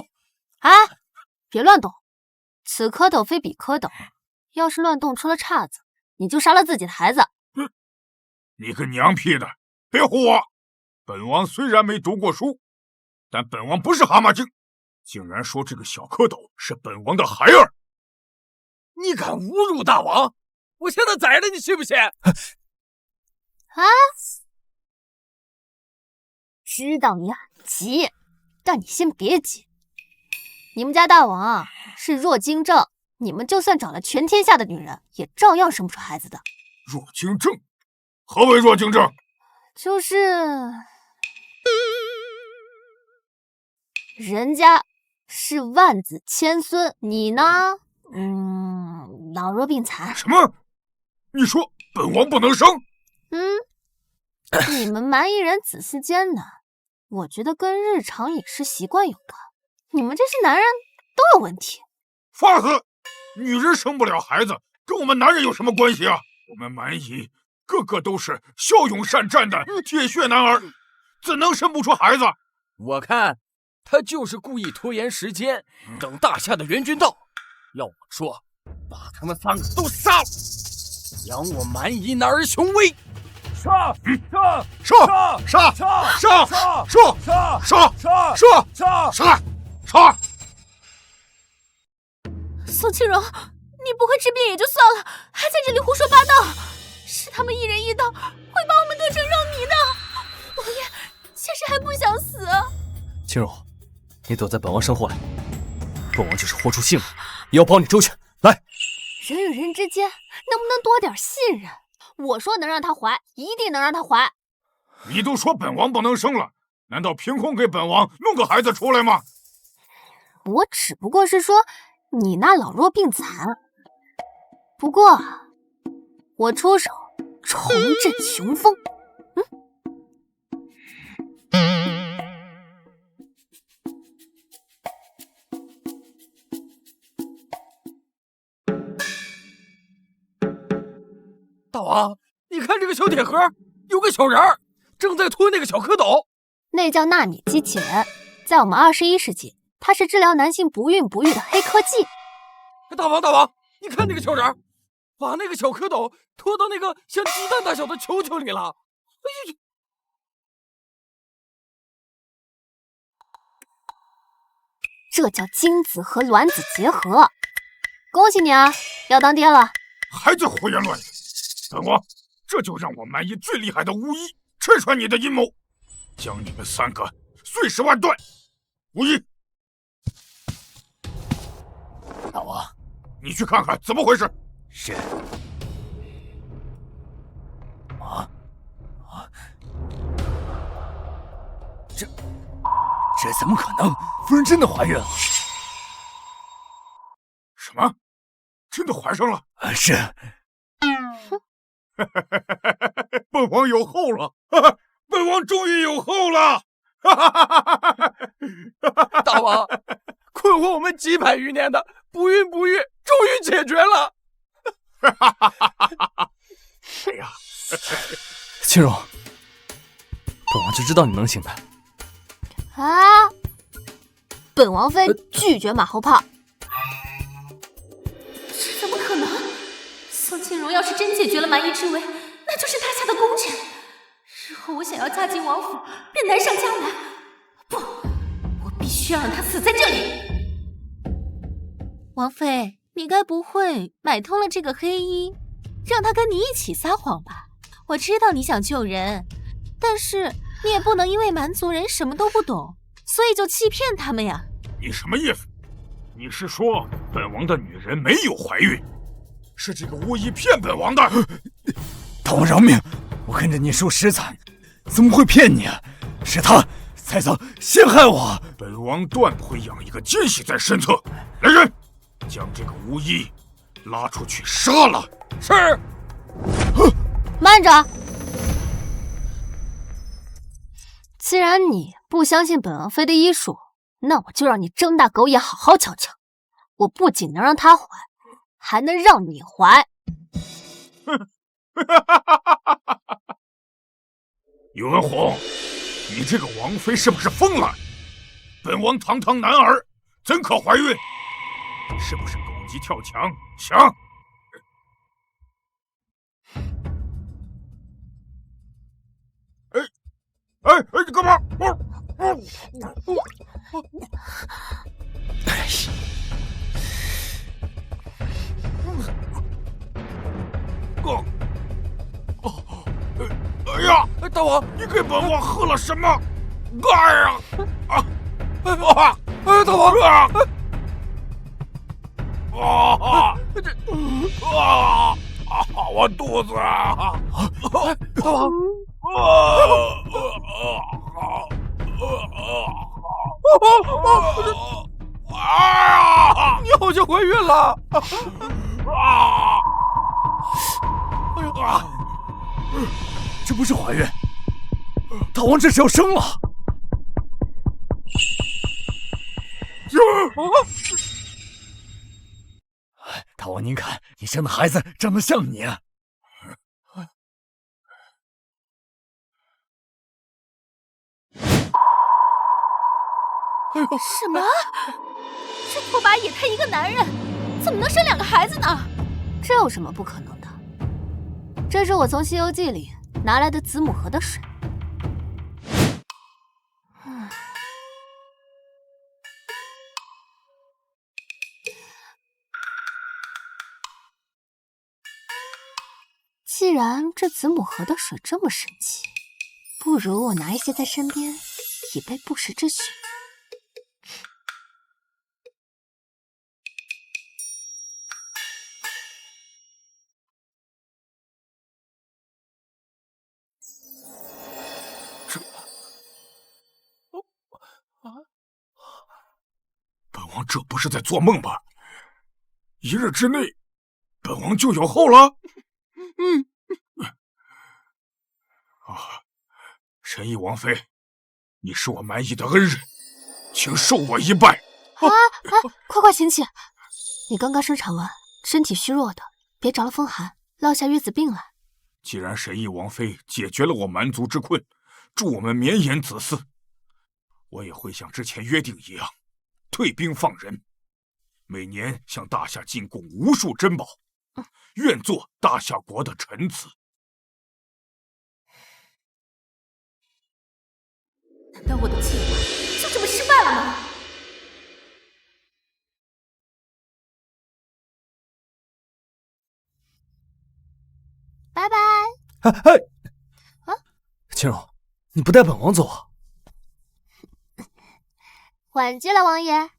哎，别乱动，此蝌蚪非彼蝌蚪，要是乱动出了岔子，你就杀了自己的孩子。你个娘屁的，别唬我！本王虽然没读过书，但本王不是蛤蟆精，竟然说这个小蝌蚪是本王的孩儿！你敢侮辱大王？我现在宰了你，信不信？啊！知道你很急，但你先别急。你们家大王啊是弱精症，你们就算找了全天下的女人，也照样生不出孩子的。弱精症？何为弱精症？就是人家是万子千孙，你呢？老弱病残。什么？你说本王不能生？你们蛮夷人子嗣艰难，我觉得跟日常饮食习惯有关。你们这些男人都有问题。放肆！女人生不了孩子，跟我们男人有什么关系啊？我们蛮夷个个都是骁勇善战的铁血男儿，怎能生不出孩子？我看他就是故意拖延时间，等大夏的援军到。要我说，把他们3个都杀了，扬我蛮夷男儿雄威！杀！宋清荣，你不会治病也就算了，还在这里胡说八道，是他们一人一刀，会把我们剁成肉糜的。王爷，妾身还不想死。青荣，你躲在本王身后来，本王就是豁出性命也要保你周全。来，人与人之间能不能多点信任？我说能让他怀，一定能让他怀。你都说本王不能生了，难道凭空给本王弄个孩子出来吗？我只不过是说你那老弱病残。不过我出手重振雄风。大王，你看这个小铁盒，有个小人儿正在拖那个小蝌蚪。那叫纳米机器人，在我们21世纪，它是治疗男性不孕不育的黑科技。大王，你看那个小人，把那个小蝌蚪拖到那个像鸡蛋大小的球球里了。哎呀！这叫精子和卵子结合。恭喜你啊，要当爹了！还在胡言乱语！本王这就让我蛮夷最厉害的巫医拆穿你的阴谋，将你们3个碎尸万段！巫医，大王，你去看看怎么回事。是。这怎么可能？夫人真的怀孕了？什么？真的怀上了？是。本王有后了！本王终于有后了！大王，困惑我们几百余年的不孕不育终于解决了！哎呀，青荣，本王就知道你能行的。啊！本王妃拒绝马后炮。这怎么可能？宋庆荣要是真解决了蛮夷之围，那就是大夏的功臣。日后我想要嫁进王府，便难上加难。不，我必须要让他死在这里。王妃，你该不会买通了这个黑衣，让他跟你一起撒谎吧？我知道你想救人，但是你也不能因为蛮族人什么都不懂，所以就欺骗他们呀。你什么意思？你是说本王的女人没有怀孕，是这个巫医骗本王的？大王饶命！我跟着你受实惨，怎么会骗你啊？是他才想陷害我。本王断不会养一个奸细在身侧。来人，将这个巫医拉出去杀了。是。慢着！既然你不相信本王妃的医术，那我就让你睁大狗眼好好瞧瞧。我不仅能让她怀，还能让你怀。宇文宏，你这个王妃是不是疯了？本王堂堂男儿，怎可怀孕？是不是狗急跳墙？想？哎，你干嘛？哎呀，大王，你给本王喝了什么？哎呀！大王！我肚子啊！大王！你好像怀孕了！哎呦啊！这不是怀孕，大王这是要生了！大王，您看，你生的孩子长得像你啊！哎呦！什么？这拓跋野他一个男人，怎么能生2个孩子呢？这有什么不可能的？这是我从《西游记》里拿来的子母河的水。既然这子母河的水这么神奇，不如我拿一些在身边，以备不时之需。本王这不是在做梦吧？1日之内，本王就有后了。神翼王妃，你是我蛮夷的恩人，请受我一拜。快请起！你刚刚生产完，身体虚弱的，别着了风寒，落下月子病来。既然神翼王妃解决了我蛮族之困，助我们绵延子嗣，我也会像之前约定一样，退兵放人，每年向大夏进贡无数珍宝，愿做大夏国的臣子。难道我的计划就这么失败了吗？拜拜。青荣，你不带本王走啊？晚进了，王爷。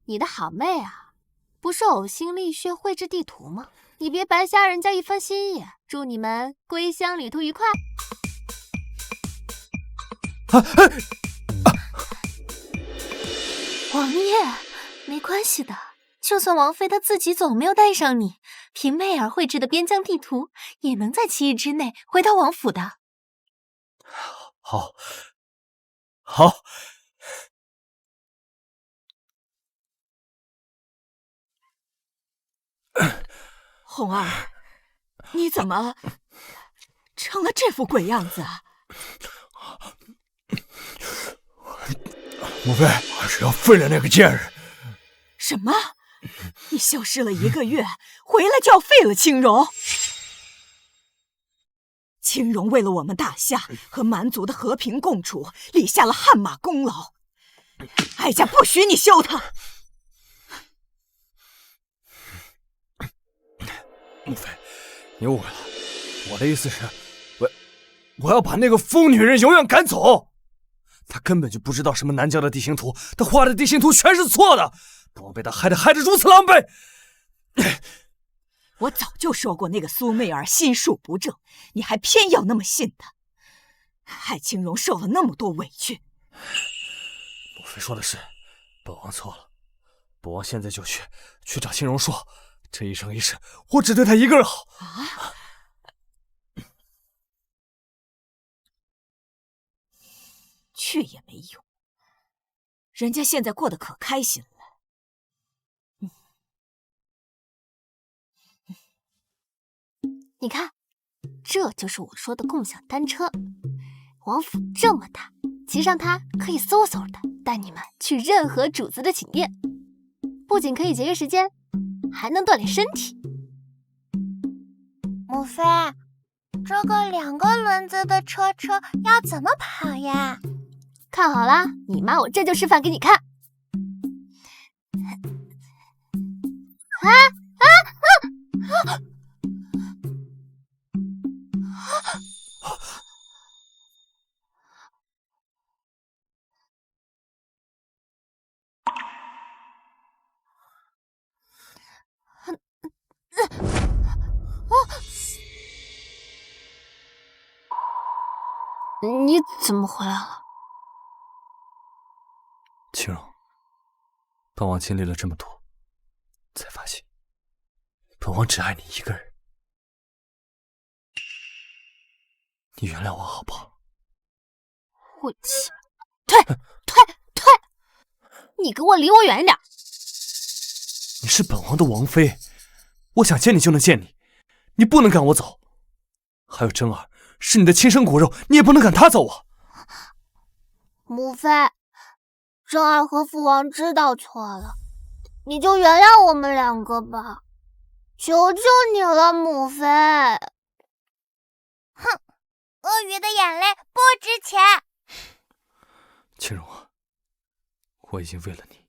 你的好妹啊，不是呕心沥血绘制地图吗？你别白瞎人家一番心意。祝你们归乡旅途愉快。王爷，没关系的，就算王妃她自己走，没有带上你，凭媚儿绘制的边疆地图，也能在7日之内回到王府的。好。红儿，你怎么成了这副鬼样子啊？母妃还是要废了那个贱人。什么？你消失了1个月，回来就要废了青荣？青荣为了我们大夏和蛮族的和平共处，立下了汗马功劳，哀家不许你休他。母妃，你误会了，我的意思是，我要把那个疯女人永远赶走。她根本就不知道什么南疆的地形图，她画的地形图全是错的，本王被她害得如此狼狈。我早就说过那个苏媚儿心术不正，你还偏要那么信她，害青荣受了那么多委屈。母妃说的是，本王错了，本王现在就去找青荣说，这一生一世，我只对她一个人好。啊！去也没用，人家现在过得可开心了。你看，这就是我说的共享单车。王府这么大，骑上它可以嗖嗖的带你们去任何主子的寝殿，不仅可以节约时间，还能锻炼身体。母妃，这个2个轮子的车要怎么跑呀？看好啦，你妈我这就示范给你看。你怎么回来了？青荣，本王经历了这么多，才发现本王只爱你一个人。你原谅我好不好？晦气！退！你给我离我远一点！你是本王的王妃，我想见你就能见你，你不能赶我走。还有真儿是你的亲生骨肉，你也不能赶她走啊！母妃，真儿和父王知道错了，你就原谅我们2个吧，求求你了，母妃。哼，鳄鱼的眼泪不值钱。青荣啊，我已经为了你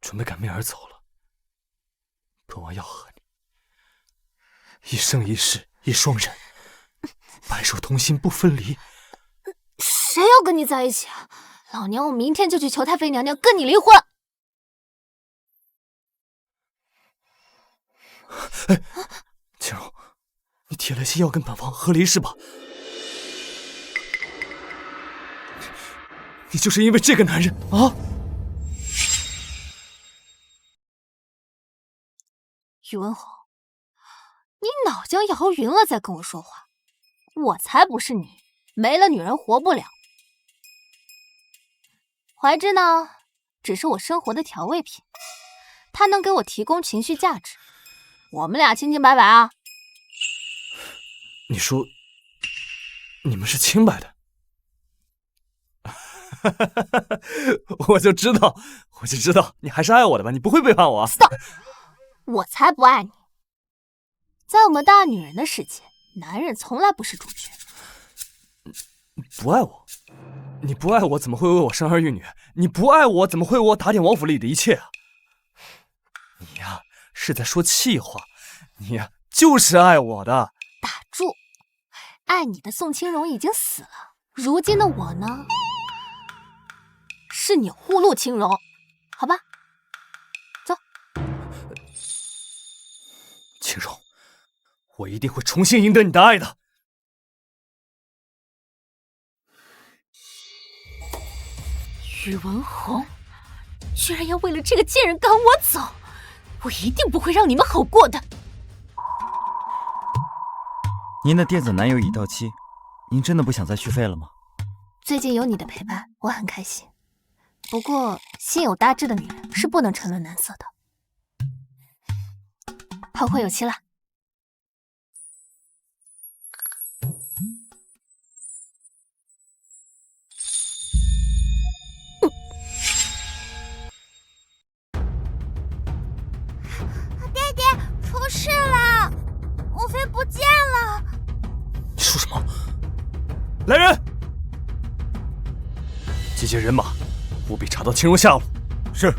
准备赶媚儿走了。本王要和你一生一世一双人，白首同心不分离。谁要跟你在一起啊？老娘我明天就去求太妃娘娘跟你离婚。青荣，你铁了心要跟本王和离是吧？你就是因为这个男人啊？宇文宏，你脑浆摇匀了再跟我说话，我才不是你，没了女人活不了。怀之呢，只是我生活的调味品，它能给我提供情绪价值。我们俩清清白白啊！你说你们是清白的？我就知道，你还是爱我的吧？你不会背叛我。Stop！ 我才不爱你。在我们大女人的世界，男人从来不是主角。不爱我？你不爱我，怎么会为我生儿育女？你不爱我，怎么会为我打点王府里的一切啊？你呀，是在说气话。你呀，就是爱我的。打住！爱你的宋清荣已经死了，如今的我呢，是你护路清荣，好吧？走。清荣，我一定会重新赢得你的爱的。宇文宏居然要为了这个贱人赶我走，我一定不会让你们好过的。您的电子男友已到期，您真的不想再续费了吗？最近有你的陪伴，我很开心。不过心有大志的女人是不能沉沦男色的。炮灰有期了。爹爹，出事了！母妃不见了！你说什么？来人！集结人马，务必查到清荣下落。是。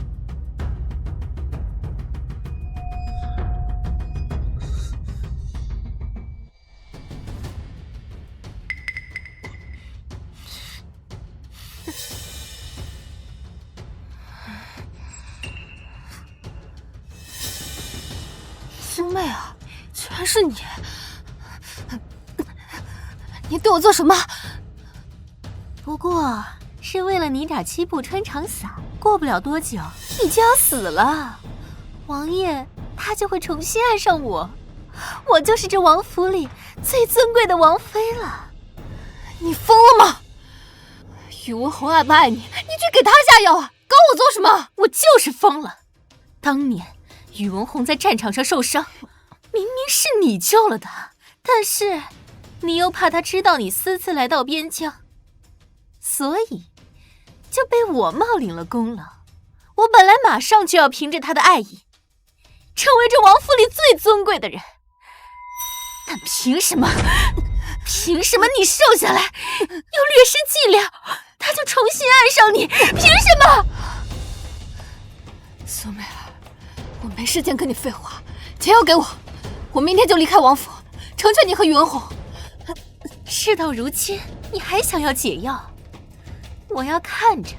苏媚儿，居然是你！你对我做什么？不过是为了你俩七步穿肠散，过不了多久你就要死了，王爷他就会重新爱上我，我就是这王府里最尊贵的王妃了。你疯了吗？宇文宏爱不爱你，你去给他下药啊！搞我做什么？我就是疯了。当年宇文宏在战场上受伤，明明是你救了他，但是你又怕他知道你私自来到边疆，所以就被我冒领了功劳。我本来马上就要凭着他的爱意成为这王府里最尊贵的人，但凭什么你瘦下来又略施伎俩，他就重新爱上你？凭什么？苏媚儿，我没时间跟你废话，钱要给我，我明天就离开王府，成全你和宇文宏。事到如今，你还想要解药？我要看着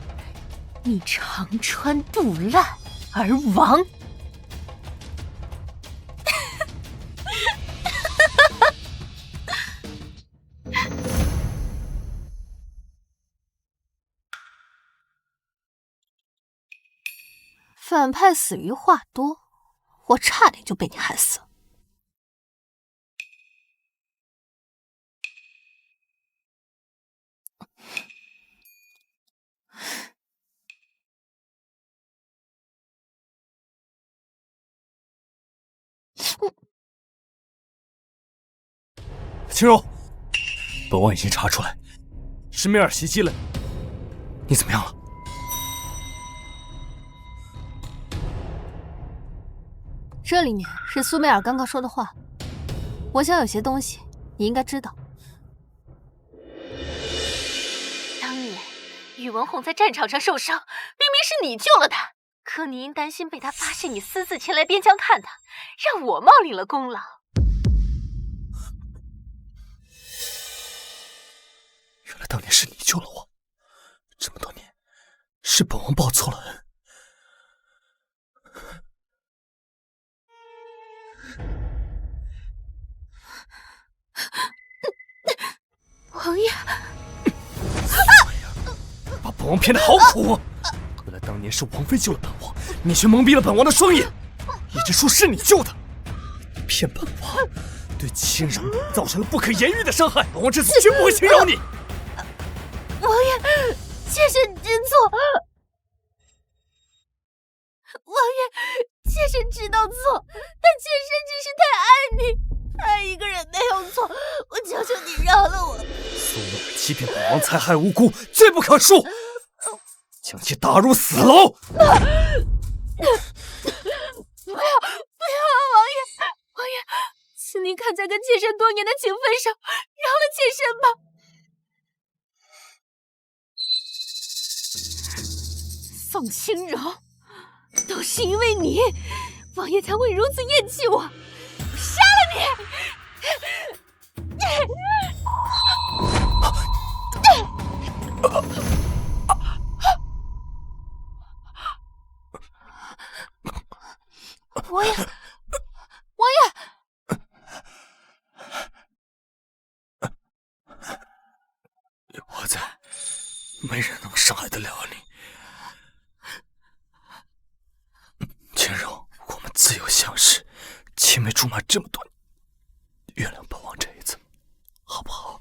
你肠穿肚烂而亡。反派死于话多，我差点就被你害死了。清荣，本王已经查出来，是媚儿袭击了你。你怎么样了？这里面是苏媚儿刚刚说的话，我想有些东西你应该知道。当年宇文宏在战场上受伤，明明是你救了他，可你因担心被他发现你私自前来边疆看他，让我冒领了功劳。原来当年是你救了我，这么多年是本王报错了恩。王爷，把本王骗得好苦！原来当年是王妃救了本王，你却蒙蔽了本王的双眼，一直说是你救的，你骗本王，对清荣造成了不可言喻的伤害。本王这次绝不会轻饶你。王爷，妾身知错。王爷，妾身知道错，但妾身只是太爱你。爱一个人没有错，我求求你饶了我。苏媚儿欺骗本王，残害无辜，罪不可恕。起打入死牢！不要，王爷，请您看在跟妾身多年的情分上，饶了妾身吧。宋清荣，都是因为你，王爷才会如此厌弃我，我杀了你！王爷，有我在，没人能伤害得了你。清柔，我们自有相识，青梅竹马这么多年，原谅本王这一次，好不好？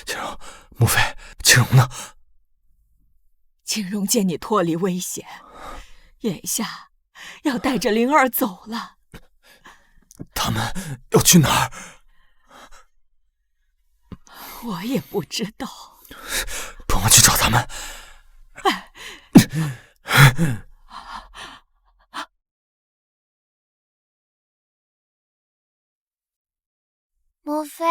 清荣，母妃，清荣呢？清荣见你脱离危险，眼下要带着灵儿走了。他们要去哪儿？我也不知道。本王去找他们。母妃，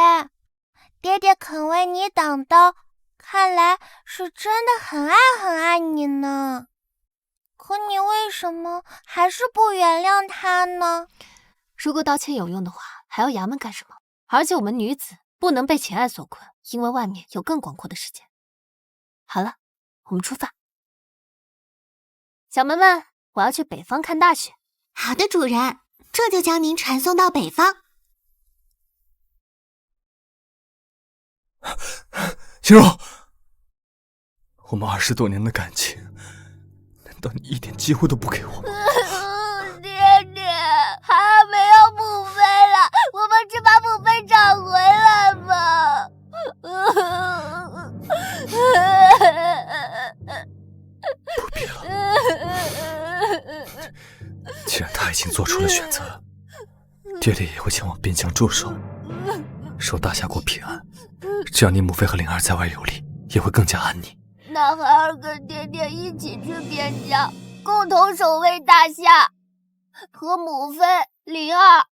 爹爹肯为你挡刀，看来是真的很爱你呢。可你为什么还是不原谅他呢？如果道歉有用的话，还要衙门干什么？而且我们女子不能被情爱所困，因为外面有更广阔的世界。好了，我们出发。小门们，我要去北方看大雪。好的，主人，这就将您传送到北方。清柔，我们20多年的感情，难道你一点机会都不给我？爹爹，孩儿没有母妃了，我们去把母妃找回来吧。不必了，既然他已经做出了选择，爹爹也会前往边疆驻守，守大夏国平安。这样你母妃和灵儿在外游历也会更加安宁。那孩儿跟爹爹一起去边疆，共同守卫大夏，和母妃灵儿。